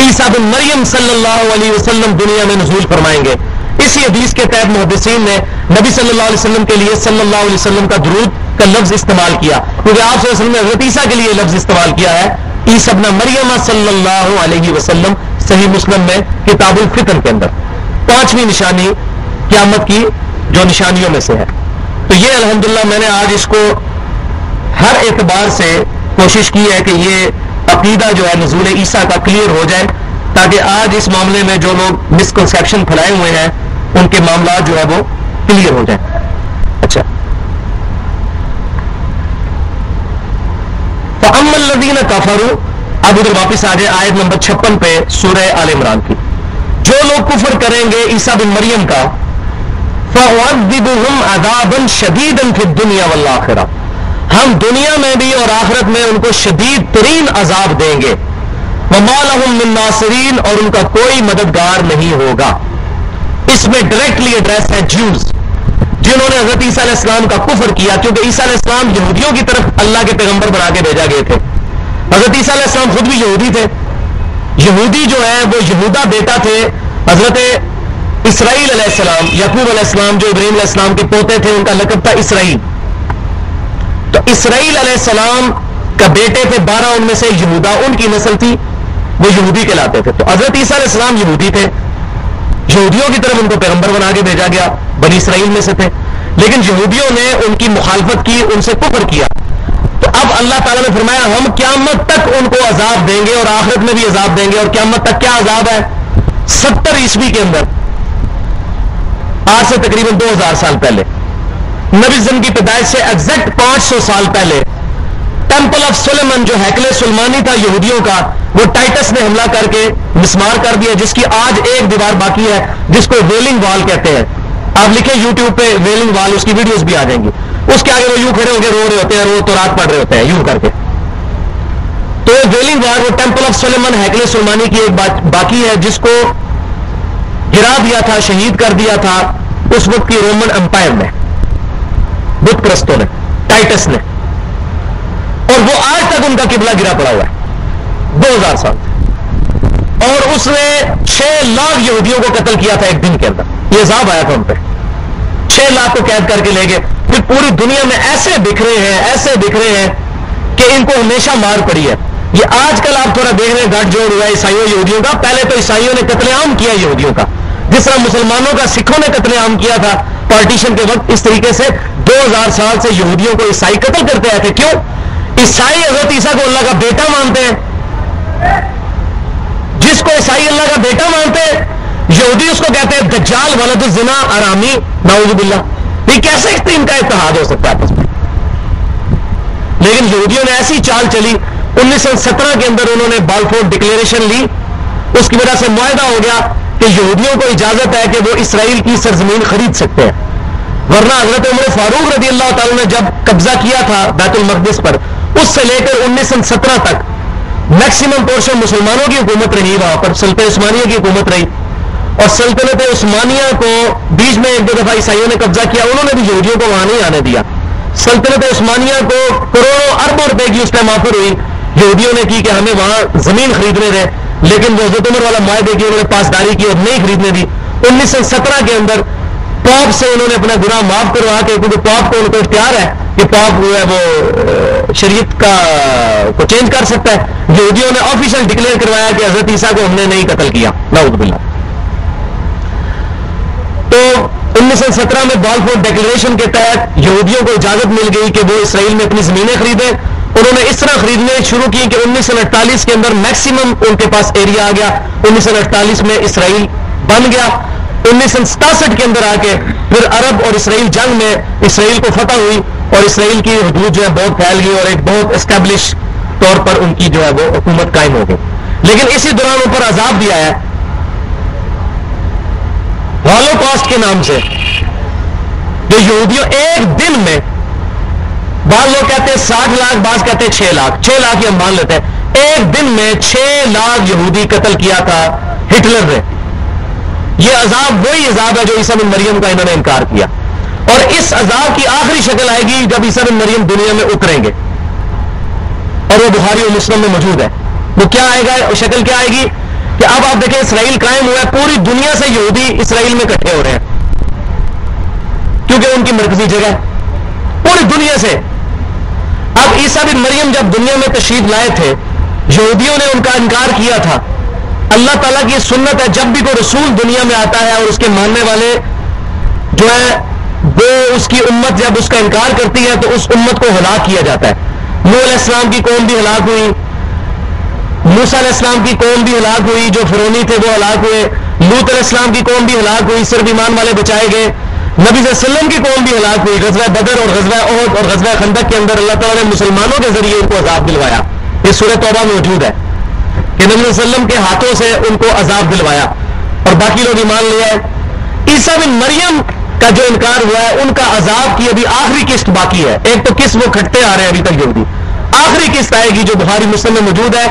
عیسیٰ بن مریم صلی اللہ علیہ وسلم دنیا میں نزول فرمائیں گے. اسی حدیث کے تحت محدثین نے نبی صلی اللہ علیہ وسلم کے لیے صلی اللہ علیہ وسلم کا درود کا لفظ استعمال کیا، کیونکہ آپ صلی اللہ علیہ وسلم نے حضرت عیسیٰ کے لیے لفظ استعمال کیا ہے عیسیٰ ابن مریم صلی اللہ علیہ وسلم. صحیح مسلم میں کتاب الفتن کے اندر 5ویں نشانی قیامت کی جو نشانیوں میں سے ہے. تو یہ الحمدللہ میں نے آج اس کو ہر اعتبار سے کوشش کی ہے کہ یہ عقیدہ جو ہے نزول عیسیٰ کا کلیئر ہو جائے، تاکہ آج اس معاملے میں جو لوگ مسکنسیپشن پھیلائے ہوئے ہیں ان کے معاملات جو ہے وہ کلیئر ہو جائیں. اچھا، فَأَمَّا الَّذِينَ كَفَرُوا، اب ادھر واپس آ جائے آیت نمبر 56 پہ سورہ آل عمران کی. جو لوگ کفر کریں گے عیسیٰ بن مریم کا، فَأُعَذِّبُهُمْ عَذَابًا شَدِيدًا فِي الدُّنْيَا وَالْآخِرَةِ، ہم دنیا میں بھی اور آخرت میں ان کو شدید ترین عذاب دیں گے. وَمَا لَهُم مِّن نَاصِرِينَ اور ان کا کوئی مددگار نہیں ہوگا. اس میں ڈائریکٹلی ایڈریس ہے جیوز، جنہوں نے حضرت عیسیٰ علیہ السلام کا کفر کیا، کیونکہ عیسیٰ علیہ السلام یہودیوں کی طرف اللہ کے پیغمبر بنا کے بھیجا گئے تھے. حضرت عیسیٰ علیہ السلام خود بھی یہودی تھے. یہودی جو ہے وہ یہودا بیٹا تھے حضرت اسرائیل علیہ السلام. یعقوب علیہ السلام جو ابراہیم علیہ السلام کے پوتے تھے ان کا لقب تھا اسرائیل. تو اسرائیل علیہ السلام کا بیٹے تھے 12، ان میں سے یہودا ان کی نسل تھی، وہ یہودی کہلاتے تھے. تو حضرت عیسیٰ علیہ السلام یہودی تھے، یہودیوں کی طرف ان کو پیغمبر بنا کے بھیجا گیا، بنی اسرائیل میں سے تھے. لیکن یہودیوں نے ان کی مخالفت کی، ان سے کفر کیا. تو اب اللہ تعالیٰ نے فرمایا ہم قیامت تک ان کو عذاب دیں گے اور آخرت میں بھی عذاب دیں گے. اور قیامت تک کیا عذاب ہے؟ 70 عیسوی کے اندر، آج سے تقریباً 2000 سال پہلے، نبی زم کی پیدائش سے ایگزیکٹ 500 سال پہلے، ٹیمپل آف سلیمان جو ہیکل سلیمانی تھا یہودیوں کا، وہ ٹائٹس نے حملہ کر کے مسمار کر دیا، جس کی آج ایک دیوار باقی ہے جس کو ویلنگ وال کہتے ہیں. آپ لکھیں یوٹیوب پہ ویلنگ وال، اس کی ویڈیوز بھی آ جائیں گی. اس کے آگے وہ یوں کھڑے ہو کے رو رہے ہوتے ہیں، وہ تو رات پڑھ رہے ہوتے ہیں یوں کر کے. تو ویلنگ وال وہ ٹیمپل آف سلیمان ہیکل سلیمانی کی ایک باقی ہے جس کو گرا دیا تھا، شہید کر دیا تھا اس وقت کی رومن امپائر نے، بت پرستوں نے، ٹائٹس نے. اور وہ آج تک ان کا قبلہ گرا پڑا ہوا ہے 2000 سال. اور اس نے 6 لاکھ یہودیوں کو قتل کیا تھا ایک دن کے اندر. یہ عذاب آیا تھا ان پہ. 6 لاکھ کو قید کر کے لے گئے. پھر پوری دنیا میں ایسے بکھرے ہیں کہ ان کو ہمیشہ مار پڑی ہے. یہ آج کل آپ تھوڑا دیکھ رہے ہیں گٹھ جوڑ ہوا ہے عیسائیوں یہودیوں کا. پہلے تو عیسائیوں نے قتل عام کیا یہودیوں کا، جس طرح مسلمانوں کا سکھوں نے قتل عام کیا تھا پارٹیشن کے وقت. اس طریقے سے 2000 سال سے یہودیوں کو عیسائی قتل کرتے آئے تھے. کیوں؟ عیسائی حضرت عیسیٰ کو اللہ کا بیٹا مانتے ہیں. جس کو عیسائی اللہ کا بیٹا مانتے ہیں، یہودی اس کو کہتے ہیں دجال، ولد الزنا، آرامی، نعوذ باللہ. یہ کیسے ان کا اتحاد ہو سکتا ہے آپس میں؟ لیکن یہودیوں نے ایسی چال چلی. 1917 کے اندر انہوں نے بالفور ڈکلیریشن لی. اس کی وجہ سے معاہدہ ہو گیا کہ یہودیوں کو اجازت ہے کہ وہ اسرائیل کی سرزمین خرید سکتے ہیں. ورنہ حضرت عمر فاروق رضی اللہ تعالیٰ نے جب قبضہ کیا تھا بیت المقدس پر، اس سے لے کر 1917 تک میکسیمم پورشن مسلمانوں کی حکومت رہی. وہاں پر سلطنت عثمانیہ کی حکومت رہی، اور سلطنت عثمانیہ کو بیچ میں 1-2 دفعہ عیسائیوں نے قبضہ کیا. انہوں نے بھی یہودیوں کو وہاں نہیں آنے دیا. سلطنت عثمانیہ کو کروڑوں اربوں روپے کی اس ٹائم آفر ہوئی. یہودیوں نے کی کہ ہمیں وہاں زمین خریدنے دیں، لیکن وہ حضرت عمر والا معاہدے کی انہوں نے پاسداری کی اور نہیں خریدنے دی. 1917 کے اندر پاپ سے انہوں نے اپنا گناہ معاف کروا کے، کیونکہ پاپ کو ان کو اختیار ہے کہ پاپ جو ہے وہ شریعت کو چینج کر سکتا ہے. یہودیوں نے آفیشل ڈکلیئر کروایا کہ حضرت عیسیٰ کو ہم نے نہیں قتل کیا، نعوذ باللہ. تو 1917 میں بالفور ڈکلیریشن کے تحت یہودیوں کو اجازت مل گئی کہ وہ اسرائیل میں اپنی زمینیں خریدیں. انہوں نے اس طرح خریدنے شروع کی کہ 1948 کے اندر میکسیمم ان کے پاس ایریا آ گیا. 1948 میں اسرائیل بن گیا. 1967 کے اندر آ کے پھر عرب اور اسرائیل جنگ میں اسرائیل کو فتح ہوئی، اور اسرائیل کی حدود جو ہے بہت پھیل گئی، اور ایک بہت اسٹیبلش طور پر ان کی جو ہے وہ حکومت قائم ہو گئی. لیکن اسی دوران اوپر عذاب بھی آیا ہولوکاسٹ کے نام سے، جو یہودیوں ایک دن میں، بعض لوگ کہتے ہیں 60 لاکھ، بعض کہتے ہیں 6 لاکھ، 6 لاکھ ہم مان لیتے ہیں، ایک دن میں 6 لاکھ یہودی قتل کیا تھا ہٹلر نے. یہ عذاب وہی عذاب ہے جو عیسیٰ بن مریم کا انہوں نے انکار کیا. اور اس عذاب کی آخری شکل آئے گی جب عیسیٰ بن مریم دنیا میں اتریں گے، اور وہ بخاری و مسلم میں موجود ہے. وہ کیا آئے گا؟ شکل کیا آئے گی کہ اب آپ دیکھیں اسرائیل قائم ہوا ہے، پوری دنیا سے یہودی اسرائیل میں اکٹھے ہو رہے ہیں، کیونکہ ان کی مرکزی جگہ پوری دنیا سے. اب عیسیٰ بن مریم جب دنیا میں تشریف لائے تھے، یہودیوں نے ان کا انکار کیا تھا. اللہ تعالیٰ کی سنت ہے، جب بھی کوئی رسول دنیا میں آتا ہے اور اس کے ماننے والے جو ہے وہ اس کی امت جب اس کا انکار کرتی ہے تو اس امت کو ہلاک کیا جاتا ہے. نوح علیہ السلام کی قوم بھی ہلاک ہوئی، موسیٰ علیہ السلام کی قوم بھی ہلاک ہوئی، جو فرعونی تھے وہ ہلاک ہوئے. لوط علیہ السلام کی قوم بھی ہلاک ہوئی، صرف ایمان والے بچائے گئے. نبی صلی اللہ علیہ وسلم کی قوم بھی ہلاک ہوئی. غزوہ بدر اور غزوہ احد اور غزوہ خندق کے اندر اللہ تعالیٰ نے مسلمانوں کے ذریعے ان کو عذاب دلوایا. یہ سورہ توبہ میں موجود ہے کہ نبی صلی اللہ علیہ وسلم کے ہاتھوں سے ان کو عذاب دلوایا، اور باقی لوگ ایمان لے آئے. عیسیٰ بن مریم کا جو انکار ہوا ہے، ان کا عذاب کی ابھی آخری قسط باقی ہے. ایک تو قسط وہ کھٹتے آ رہے ہیں ابھی تک یہودی، آخری قسط آئے گی جو بخاری مسلم میں موجود ہے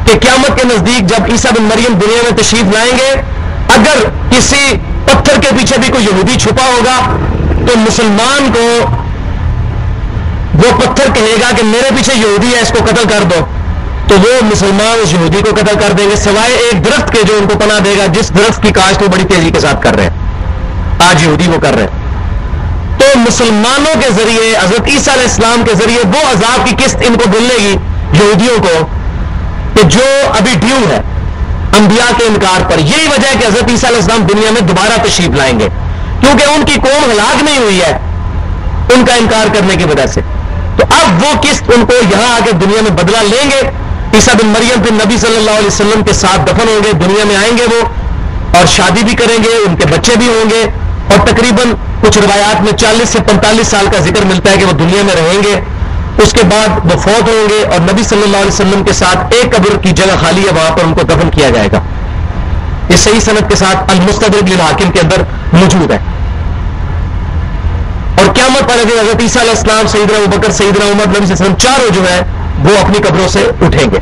کہ قیامت کے نزدیک جب عیسیٰ بن مریم دنیا میں تشریف لائیں گے، اگر کسی پتھر کے پیچھے بھی کوئی یہودی چھپا ہوگا تو مسلمان کو وہ پتھر کہے گا کہ میرے پیچھے یہودی ہے، اس کو قتل کر دو، تو وہ مسلمان اس یہودی کو قتل کر دیں گے، سوائے ایک درخت کے جو ان کو پناہ دے گا، جس درخت کی کاشت وہ بڑی تیزی کے ساتھ کر رہے ہیں، آج یہودی وہ کر رہے ہیں. تو مسلمانوں کے ذریعے، حضرت عیسیٰ علیہ السلام کے ذریعے وہ عذاب کی قسط ان کو ملے گی یہودیوں کو کہ جو ابھی ڈیو ہے انبیاء کے انکار پر. یہی وجہ ہے کہ حضرت عیسیٰ علیہ السلام دنیا میں دوبارہ تشریف لائیں گے، کیونکہ ان کی قوم ہلاک نہیں ہوئی ہے ان کا انکار کرنے کی وجہ سے. تو اب وہ قسط ان کو یہاں آ کے دنیا میں بدلہ لیں گے. عیسیٰ بن مریم پھر نبی صلی اللہ علیہ وسلم کے ساتھ دفن ہوں گے، دنیا میں آئیں گے وہ، اور شادی بھی کریں گے، ان کے بچے بھی ہوں گے، اور تقریباً کچھ روایات میں 40 سے 45 سال کا ذکر ملتا ہے کہ وہ دنیا میں رہیں گے. اس کے بعد وہ فوت ہوں گے، اور نبی صلی اللہ علیہ وسلم کے ساتھ ایک قبر کی جگہ خالی ہے، وہاں پر ان کو دفن کیا جائے گا. یہ صحیح سند کے ساتھ المستدرک للحاکم کے اندر موجود ہے. اور قیامت پر حضرت عیسیٰ علیہ السلام، سیدنا ابوبکر، سیدنا عمر، نبی صلی اللہ علیہ وسلم چاروں جو ہے وہ اپنی قبروں سے اٹھیں گے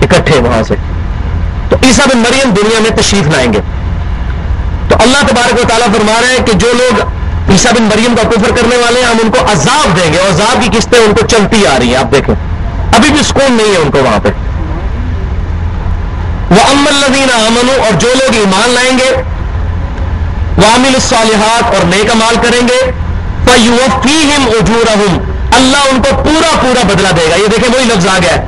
اکٹھے وہاں سے. تو عیسیٰ بن مریم دنیا میں تشریف لائیں گے. تو اللہ تبارک و تعالیٰ فرما رہے ہیں کہ جو لوگ عیسیٰ بن مریم کا کفر کرنے والے ہیں ہم ان کو عذاب دیں گے، اور عذاب کی قسطیں ان کو چلتی آ رہی ہیں. آپ دیکھیں ابھی بھی سکون نہیں ہے ان کو وہاں پہ. وَأَمَّا الَّذِينَ آمَنُوا، اور جو لوگ ایمان لائیں گے، وعملوا الصالحات اور نیک اعمال کریں گے فیوفیہم اجورہم اللہ ان کو پورا پورا بدلہ دے گا. یہ دیکھیں وہی لفظ آ گیا ہے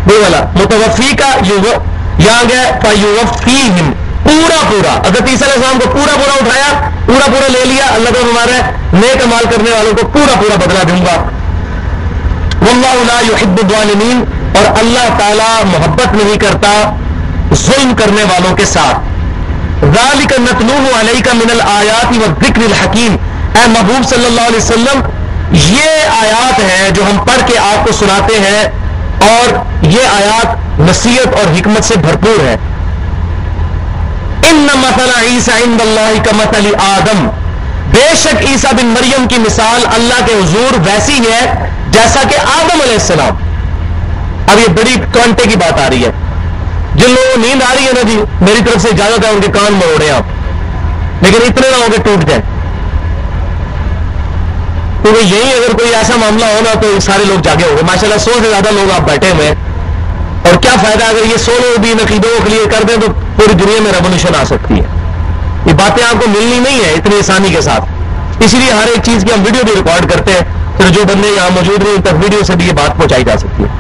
وہ والا متوفی کا یہاں گیا فیوفیہم پورا پورا. حضرت عیسیٰ علیہ السلام کو پورا پورا اٹھایا پورا پورا لے لیا. اللہ کو ہمارا نیک اعمال کرنے والوں کو پورا پورا بدلہ دوں گا. واللہ لا يحب الظالمین اور اللہ تعالی محبت نہیں کرتا ظلم کرنے والوں کے ساتھ. ذالک نتلوہ علیک من الآیات والذکر الحکیم اے محبوب صلی اللہ علیہ وسلم یہ آیات ہیں جو ہم پڑھ کے آپ کو سناتے ہیں اور یہ آیات نصیحت اور حکمت سے بھرپور ہے. ان مثل عیسیٰ عند اللہ کمثل آدم بے شک عیسیٰ بن مریم کی مثال اللہ کے حضور ویسی ہے جیسا کہ آدم علیہ السلام. اب یہ بڑی کانٹے کی بات آ رہی ہے. جن لوگوں کو نیند آ رہی ہے نا جی میری طرف سے اجازت ہے ان کے کان مروڑے آپ لیکن اتنے نہ ہو کے ٹوٹ جائیں کیونکہ یہی اگر کوئی ایسا معاملہ ہونا تو سارے لوگ جاگے ہو گئے. ماشاءاللہ 100 سے زیادہ لوگ آپ بیٹھے ہوئے اور کیا فائدہ اگر یہ 100 لوگ بھی عقیدوں کو کلیئر کر دیں تو پوری دنیا میں ریولیوشن آ سکتی ہے. یہ باتیں آپ کو ملنی نہیں ہے اتنی آسانی کے ساتھ. اسی لیے ہر ایک چیز کی ہم ویڈیو بھی ریکارڈ کرتے ہیں پھر جو بندے یہاں موجود نہیں ان تک ویڈیو سے بھی یہ بات پہنچائی جا سکتی ہے.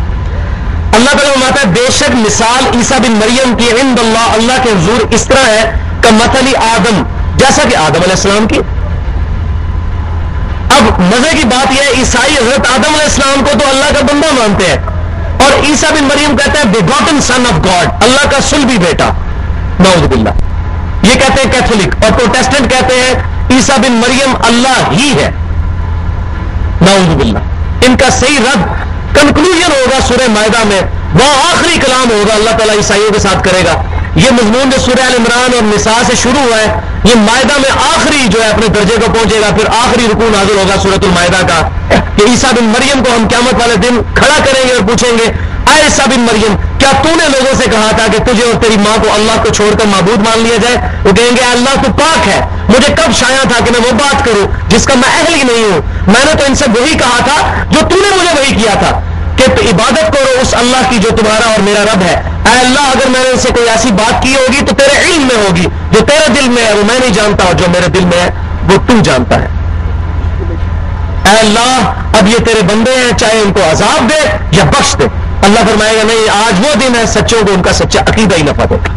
اللہ تعالیٰ فرماتا ہے بے شک مثال عیسیٰ بن مریم کی عند اللہ اللہ کے حضور اس طرح ہے کہ مثل آدم جیسا کہ آدم علیہ السلام کی. اب مزے کی بات یہ ہے عیسائی حضرت آدم علیہ السلام کو تو اللہ کا بندہ مانتے ہیں اور عیسیٰ بن مریم کہتے ہیں بیگاٹن سن آف گاڈ اللہ کا صلبی بیٹا. نعوذ باللہ. یہ کہتے ہیں کیتھولک اور پروٹیسٹنٹ کہتے ہیں عیسیٰ بن مریم اللہ ہی ہے. نعوذ باللہ. ان کا صحیح رد کنکلوژن ہوگا سورہ مائدہ میں وہاں آخری کلام ہوگا اللہ تعالیٰ عیسائیوں کے ساتھ کرے گا. یہ مضمون جو سورہ ال عمران اور نساء سے شروع ہوا ہے یہ مائدہ میں آخری جو ہے اپنے درجے کو پہنچے گا. پھر آخری رکوع نازل ہوگا سورۃ المائدہ کا کہ عیسیٰ بن مریم کو ہم قیامت والے دن کھڑا کریں گے اور پوچھیں گے اے عیسیٰ بن مریم کیا تو نے لوگوں سے کہا تھا کہ تجھے اور تیری ماں کو اللہ کو چھوڑ کر معبود مان لیا جائے؟ وہ کہیں گے اللہ تو پاک ہے مجھے کب شایع تھا کہ میں وہ بات کروں جس کا میں اہل ہی نہیں ہوں. میں نے تو ان سے وہی کہا تھا جو تو نے مجھے وہی کیا تھا کہ تو عبادت کرو اس اللہ کی جو تمہارا اور میرا رب ہے. اے اللہ اگر میں نے ان سے کوئی ایسی بات کی ہوگی تو تیرے علم میں ہوگی جو تیرے دل میں ہے وہ میں نہیں جانتا اور جو میرے دل میں ہے وہ تو جانتا ہے. اے اللہ اب یہ تیرے بندے ہیں چاہے ان کو عذاب دے یا بخش دے. اللہ فرمائے گا نہیں آج وہ دن ہے سچوں کو ان کا سچا عقیدہ ہی نفع ہوگا.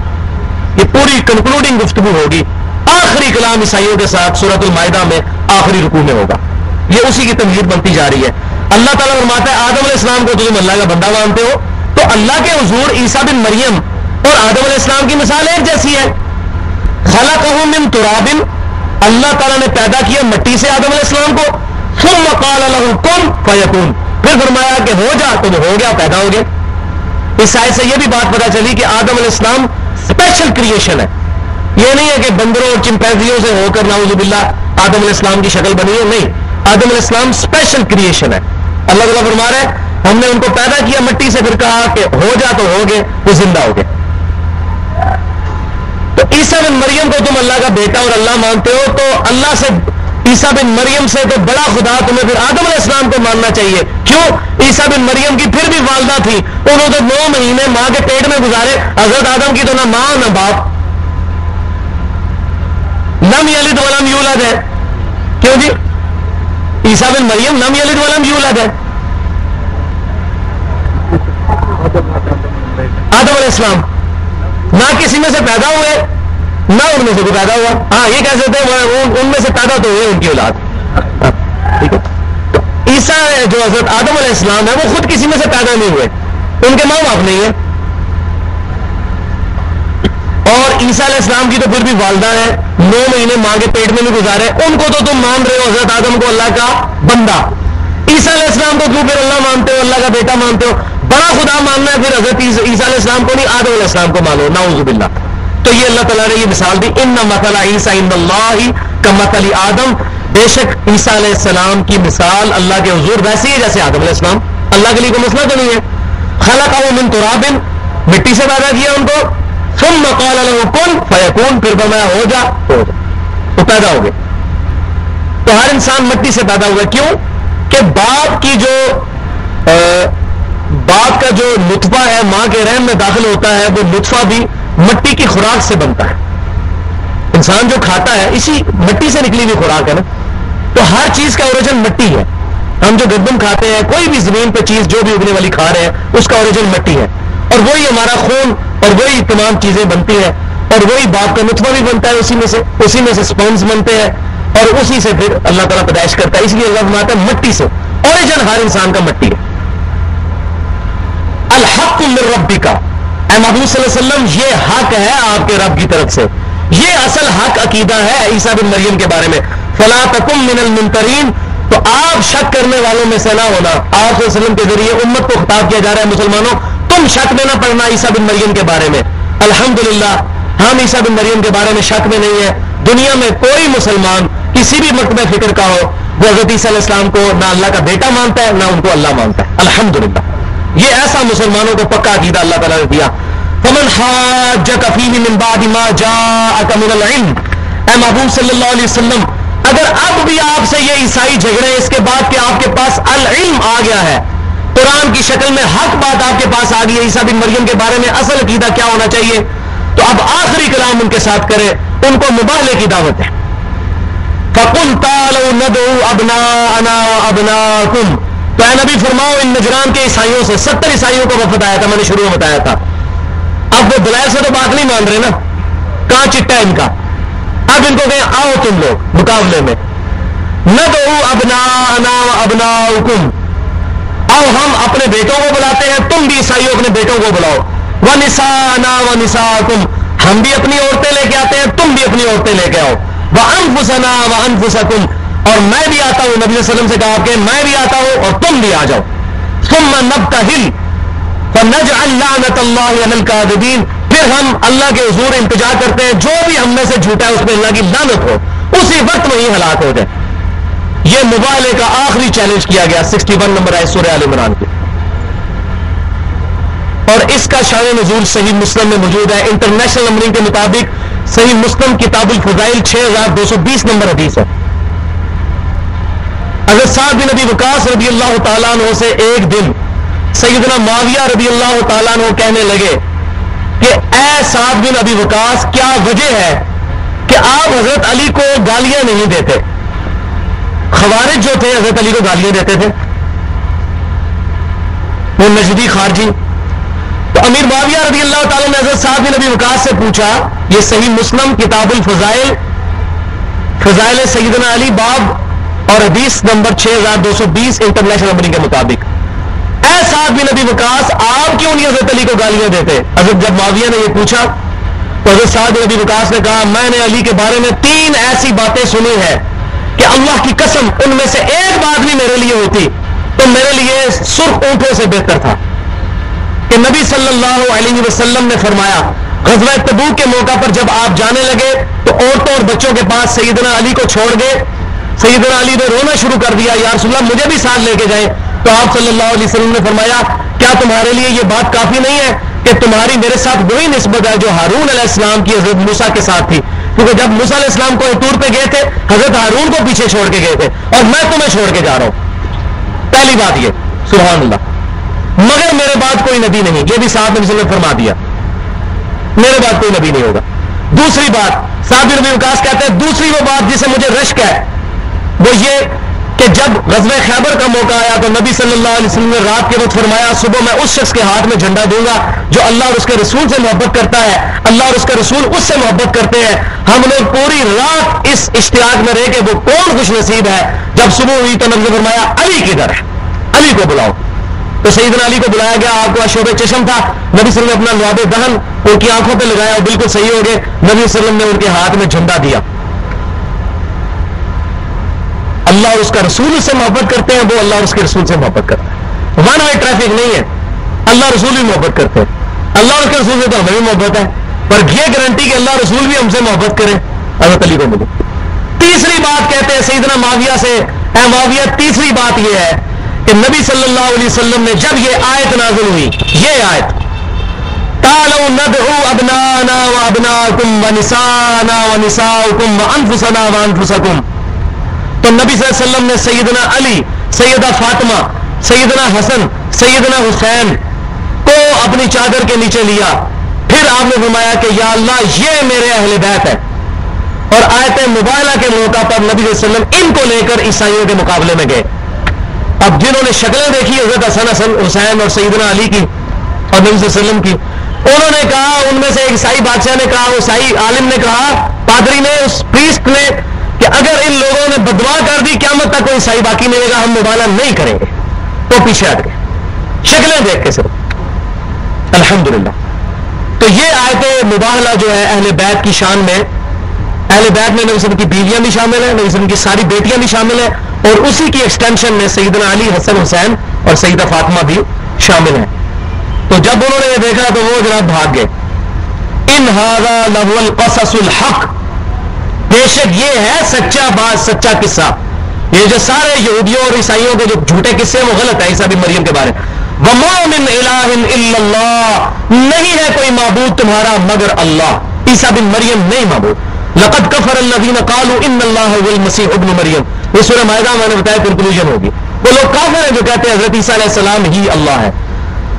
یہ پوری کنکلوڈنگ گفتگو ہوگی آخری کلام عیسائیوں کے ساتھ سورۃ المائدہ میں آخری رکوع میں ہوگا. یہ اسی کی تمہید بنتی جا رہی ہے. اللہ تعالیٰ فرماتا ہے آدم علیہ السلام کو تم اللہ کا بندہ مانتے ہو تو اللہ کے حضور عیسیٰ بن مریم اور آدم علیہ السلام کی مثال ایک جیسی ہے. خلقہ من تراب اللہ تعالیٰ نے پیدا کیا مٹی سے آدم علیہ السلام کو ثم قال له کن فیکون پھر فرمایا کہ ہو جا تو ہو گیا پیدا ہو گیا. اس آیت سے یہ بھی بات پتا چلی کہ آدم علیہ السلام اسپیشل کریشن ہے. یہ نہیں ہے کہ بندروں اور چمپینزیوں سے ہو کر نعوذ باللہ آدم علیہ السلام کی شکل بنی ہے. نہیں آدم علیہ السلام اسپیشل کریشن ہے. اللہ تعالیٰ فرما رہے ہیں ہم نے ان کو پیدا کیا مٹی سے پھر کہا کہ ہو جا تو ہو گئے وہ زندہ ہو گئے. تو عیسیٰ بن مریم کو تم اللہ کا بیٹا اور اللہ مانتے ہو تو اللہ سے عیسیٰ بن مریم سے تو بڑا خدا تمہیں پھر آدم علیہ السلام کو ماننا چاہیے. کیوں؟ عیسیٰ بن مریم کی پھر بھی والدہ تھی انہوں نے 9 مہینے ماں کے پیٹ میں گزارے. حضرت آدم کی تو نہ ماں نہ باپ. لم یلد ولم یولد ہے. کیوں جی؟ عیسیٰ بن مریم لم یلد ولم یولد ہے. آدم علیہ السلام نہ کسی میں سے پیدا ہوئے نہ ان میں سے کوئی پیدا ہوا. ہاں یہ کہہ سکتے ہیں ان میں سے پیدا تو ہوئے ان کی اولاد. ٹھیک ہے. تو عیسیٰ جو حضرت آدم علیہ السلام ہے وہ خود کسی میں سے پیدا نہیں ہوئے ان کے ماں باپ نہیں ہے. اور عیسیٰ علیہ السلام کی تو پھر بھی والدہ ہے 9 مہینے ماں کے پیٹ میں بھی گزارے. ان کو تو تم مان رہے ہو حضرت آدم کو اللہ کا بندہ. عیسیٰ علیہ السلام کو کیوں پھر اللہ مانتے ہو اللہ کا بیٹا مانتے ہو؟ بڑا خدا ماننا ہے پھر حضرت عیسیٰ علیہ السلام کو نہیں آدم علیہ السلام کو مانو. نعوذ باللہ. تو یہ اللہ تعالیٰ نے یہ مثال دی ان مثل عیسیٰ عند اللہ کمثل آدم بے شک عیسیٰ علیہ السلام کی مثال اللہ کے حضور ویسی ہے جیسے آدم علیہ السلام. اللہ کے لیے کوئی مسئلہ تو نہیں ہے. خلقہ من تراب مٹی سے پیدا کیا ان کو ثم قال له کن فیکون پھر فرمایا ہو جا تو پیدا ہو گئے. تو ہر انسان مٹی سے پیدا ہوا. کیوں کہ باپ کا جو نطفہ ہے ماں کے رحم میں داخل ہوتا ہے وہ نطفہ بھی مٹی کی خوراک سے بنتا ہے. انسان جو کھاتا ہے اسی مٹی سے نکلی ہوئی خوراک ہے نا, تو ہر چیز کا اوریجن مٹی ہے. ہم جو گندم کھاتے ہیں, کوئی بھی زمین پہ چیز جو بھی اگنے والی کھا رہے ہیں, اس کا اوریجن مٹی ہے, اور وہی ہمارا خون اور وہی تمام چیزیں بنتی ہیں, اور وہی باپ کا نطفہ بھی بنتا ہے اسی میں سے سپرمز بنتے ہیں, اور اسی سے پھر اللہ تعالیٰ پیدائش کرتا ہے. اس لیے اللہ فرماتا ہے مٹی سے, اوریجن ہر انسان کا مٹی ہے. الحق من ربک, اے محبوب صلی اللہ علیہ وسلم یہ حق ہے آپ کے رب کی طرف سے, یہ اصل حق عقیدہ ہے عیسیٰ بن مریم کے بارے میں. فلا تکن من الممترین, تو آپ شک کرنے والوں میں سے نہ ہونا. آپ صلی اللہ علیہ وسلم کے ذریعے امت کو خطاب کیا جا رہا ہے, مسلمانوں تم شک میں نہ پڑنا عیسیٰ بن مریم کے بارے میں. الحمدللہ ہم عیسیٰ بن مریم کے بارے میں شک میں نہیں ہے. دنیا میں کوئی مسلمان کسی بھی مکتبہ فکر کا ہو, وہ حضرت عیسیٰ علیہ السلام کو نہ اللہ کا بیٹا مانتا ہے نہ ان کو اللہ مانتا ہے. الحمدللہ یہ ایسا مسلمانوں کو پکا عقیدہ اللہ تعالیٰ نے دیا. فمن حاجک فیہ من بعد ما جاءک من العلم, اے محبوب صلی اللہ علیہ وسلم اگر اب بھی آپ سے یہ عیسائی جھگڑے اس کے بعد کہ آپ کے پاس العلم آ گیا ہے, قرآن کی شکل میں حق بات آپ کے پاس آ گئی ہے عیسیٰ بن مریم کے بارے میں اصل عقیدہ کیا ہونا چاہیے, تو اب آخری کلام ان کے ساتھ کرے, ان کو مباہلے کی دعوت ہے. فَقُلْ تَعَالَوْا نَدْعُوا أَبْنَاءَنَا وَأَبْنَاءَكُمْ, تو اے نبی فرماؤ ان نجران کے عیسائیوں سے, 70 عیسائیوں کو وفد آیا تھا, میں نے شروع میں بتایا تھا. اب وہ دلائل سے تو بات نہیں مان رہے نا, کہاں چٹا ان کا. اب ان کو کہیں آؤ تم لوگ مقابلے میں, ندعو ابناءنا وابناؤکم, آؤ ہم اپنے بیٹوں کو بلاتے ہیں, تم بھی عیسائیوں اپنے بیٹوں کو بلاؤ. ونساءنا ونساءکم, ہم بھی اپنی عورتیں لے کے آتے ہیں, تم بھی اپنی عورتیں لے کے آؤ. وانفسنا وانفسکم, اور میں بھی آتا ہوں, نبی صلی اللہ علیہ وسلم سے کہا کہ میں بھی آتا ہوں اور تم بھی آ جاؤ. ثم نبتہل فنجعل لعنت اللہ علی الکاذبین, پھر ہم اللہ کے حضور التجا کرتے ہیں جو بھی ہم میں سے جھوٹا ہے اس پہ اللہ کی لعنت ہو, اسی وقت وہی ہلاک ہو جائے. یہ مباہلے کا آخری چیلنج کیا گیا, 61 نمبر ہے سورہ آل عمران کی, اور اس کا شان نزول صحیح مسلم میں موجود ہے. انٹرنیشنل نمبرنگ کے مطابق صحیح مسلم کتاب الفضائل 6220 نمبر حدیث ہے. حضرت سعد بن ابی وقاص رضی اللہ تعالیٰ عنہ سے ایک دن سیدنا معاویہ رضی اللہ تعالیٰ عنہ کہنے لگے کہ اے سعد بن ابی وقاص, کیا وجہ ہے کہ آپ حضرت علی کو گالیاں نہیں دیتے؟ خوارج جو تھے حضرت علی کو گالیاں دیتے تھے, وہ نجدی خارجی. تو امیر معاویہ رضی اللہ تعالیٰ نے حضرت سعد بن ابی وقاص سے پوچھا, یہ صحیح مسلم کتاب الفضائل, فضائل سیدنا علی باب اور حدیث نمبر 6220 انٹرنیشنل نمبرنگ کے مطابق, اے سعد بن ابی وقاص آپ کیوں نہیں حضرت علی کو گالیاں دیتے؟ حضرت جب معاویہ نے یہ پوچھا تو حضرت سعد بن ابی وقاص نے کہا میں نے علی کے بارے میں 3 ایسی باتیں سنی ہیں کہ اللہ کی قسم ان میں سے ایک بات بھی میرے لیے ہوتی تو میرے لیے سرخ اونٹوں سے بہتر تھا. کہ نبی صلی اللہ علیہ وسلم نے فرمایا غزوہ تبوک کے موقع پر جب آپ جانے لگے تو عورتوں اور بچوں کے پاس سیدنا علی کو چھوڑ گئے. سیدنا علی نے رونا شروع کر دیا, یا رسول اللہ مجھے بھی ساتھ لے کے جائیں. تو آپ صلی اللہ علیہ وسلم نے فرمایا کیا تمہارے لیے یہ بات کافی نہیں ہے کہ تمہاری میرے ساتھ وہی نسبت ہے جو ہارون علیہ السلام کی حضرت موسیٰ کے ساتھ تھی؟ کیونکہ جب موسیٰ علیہ السلام کو ٹور پہ گئے تھے حضرت ہارون کو پیچھے چھوڑ کے گئے تھے, اور میں تمہیں چھوڑ کے جا رہا ہوں. پہلی بات یہ, سبحان اللہ, مگر میرے بعد کوئی نبی نہیں, یہ بھی صاحب نے فرما دیا, میرے بعد کوئی نبی نہیں ہوگا. دوسری بات صاحب بن ابی وقاص کہتے ہیں, دوسری وہ بات جسے مجھے رشک ہے وہ یہ کہ جب غزوہ خیبر کا موقع آیا تو نبی صلی اللہ علیہ وسلم نے رات کے وقت فرمایا صبح میں اس شخص کے ہاتھ میں جھنڈا دوں گا جو اللہ اور اس کے رسول سے محبت کرتا ہے, اللہ اور اس کے رسول اس سے محبت کرتے ہیں. ہم لوگ پوری رات اس اشتیاق میں رہے کہ وہ کون خوش نصیب ہے. جب صبح ہوئی تو نبی نے فرمایا علی کدھر ہے, علی کو بلاؤ. تو سیدنا علی کو بلایا گیا, آپ کو شعب چشم تھا, نبی صلی اللہ علیہ وسلم نے اپنا لعاب دہن ان کی آنکھوں پہ لگایا اور بالکل صحیح ہو گئے. نبی صلی اللہ علیہ وسلم نے ان کے ہاتھ میں جھنڈا دیا. اللہ اور اس کا رسول اس سے محبت کرتے ہیں, وہ اللہ اور اس کے رسول سے محبت کرتے ہیں. ون وے ٹریفک نہیں ہے, اللہ رسول بھی محبت کرتے ہیں, اللہ اور اس کے رسول سے تو ہمیں بھی محبت ہے, پر یہ گارنٹی کہ اللہ رسول بھی ہم سے محبت کرے حضرت علی کو ملے. تیسری بات کہتے ہیں سیدنا معاویہ سے, اے معاویہ تیسری بات یہ ہے کہ نبی صلی اللہ علیہ وسلم نے جب یہ آیت نازل ہوئی, یہ آیت تعالوا ندعو ابنانا وابناکم ونسانا ونساؤکم وانفسنا وانفسکم, تو نبی صلی اللہ علیہ وسلم نے سیدنا علی, سیدہ فاطمہ, سیدنا حسن, سیدنا حسین کو اپنی چادر کے نیچے لیا. پھر آپ نے فرمایا کہ یا اللہ یہ میرے اہل بیت ہے, آیت مباہلہ کے موقع پر نبی صلی اللہ علیہ وسلم ان کو لے کر عیسائیوں کے مقابلے میں گئے. اب جنہوں نے شکلیں دیکھی حضرت حسن حسین اور سیدنا علی کی اور نبی صلی اللہ علیہ وسلم کی، انہوں نے کہا، ان میں سے ایک عیسائی بادشاہ نے کہا، عیسائی عالم نے کہا، پادری نے، اس پریسٹ نے، کہ اگر ان لوگوں نے بددعا کر دی قیامت تک کوئی عیسائی باقی نہیں رہے گا، ہم مبالغہ نہیں کریں گے. تو پیچھے ہٹ گئے شکلیں دیکھ کے صرف. الحمدللہ. تو یہ آیت مباہلہ جو ہے اہل بیت کی شان میں، اہل بیت میں نبی صلی اللہ علیہ وسلم کی بیویاں بھی شامل ہیں، نبی صلی اللہ علیہ وسلم کی ساری بیٹیاں بھی شامل ہیں، اور اسی کی ایکسٹینشن میں سیدنا علی، حسن حسین اور سیدہ فاطمہ بھی شامل ہیں. تو جب انہوں نے یہ دیکھا تو وہ جناب بھاگ گئے. ان ھذا لہو القصص الحق، بے شک یہ ہے سچا بات، سچا قصہ. یہ جو سارے یہودیوں اور عیسائیوں کے جو جھوٹے قصے ہیں وہ غلط ہے عیسیٰ بن مریم کے بارے. وما من الہ الا اللہ، نہیں ہے کوئی معبود تمہارا مگر اللہ. عیسیٰ بن مریم نہیں معبود. لقد کفر الذین قالوا ان اللہ هو المسیح ابن مریم، یہ سورہ مائدہ میں نے بتایا کنکلوژن ہوگی. وہ لوگ کافر ہیں جو کہتے ہیں حضرت عیسیٰ علیہ السلام ہی اللہ ہے.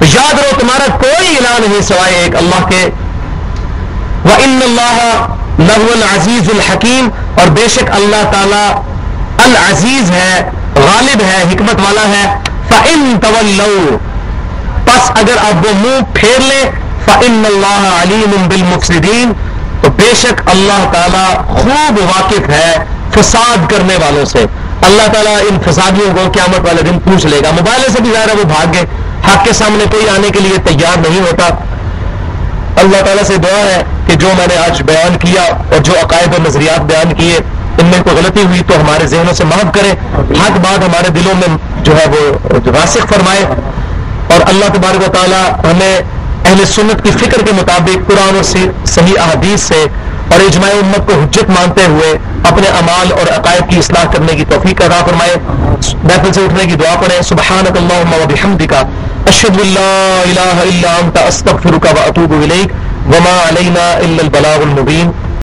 یاد رہو تمہارا کوئی الہ نہیں سوائے ایک اللہ کے. وان اللہ لہو العزیز الحکیم، اور بے شک اللہ تعالی العزیز ہے، غالب ہے، حکمت والا ہے. فَإِن تَوَلَّوْا، پس اگر اب وہ منہ پھیر لے، فَإِنَّ اللَّهَ عَلِيمٌ بِالْمُفْسِدِينَ، تو بے شک اللہ تعالیٰ خوب واقف ہے فساد کرنے والوں سے. اللہ تعالیٰ ان فسادیوں کو قیامت والے دن پوچھ لے گا. مبالغے سے بھی ظاہر ہے وہ بھاگ گئے، حق کے سامنے کوئی آنے کے لیے تیار نہیں ہوتا. اللہ تعالیٰ سے دعا ہے کہ جو میں نے آج بیان کیا اور جو عقائد اور نظریات بیان کیے ان میں کوئی غلطی ہوئی تو ہمارے ذہنوں سے معاف کرے، حق بات ہمارے دلوں میں جو ہے وہ راسخ فرمائے، اور اللہ تبارک و تعالیٰ ہمیں اہل سنت کی فکر کے مطابق قرآن و صحیح احادیث سے اور اجماع امت کو حجت مانتے ہوئے اپنے اعمال اور عقائد کی اصلاح کرنے کی توفیق عطا فرمائے. محفل سے اٹھنے کی دعا پڑھیں. سبحانک اللہم و بحمدک، اشہد ان لا الہ الا انت، استغفرک و اتوب الیک، وما علینا الا البلاغ المبین.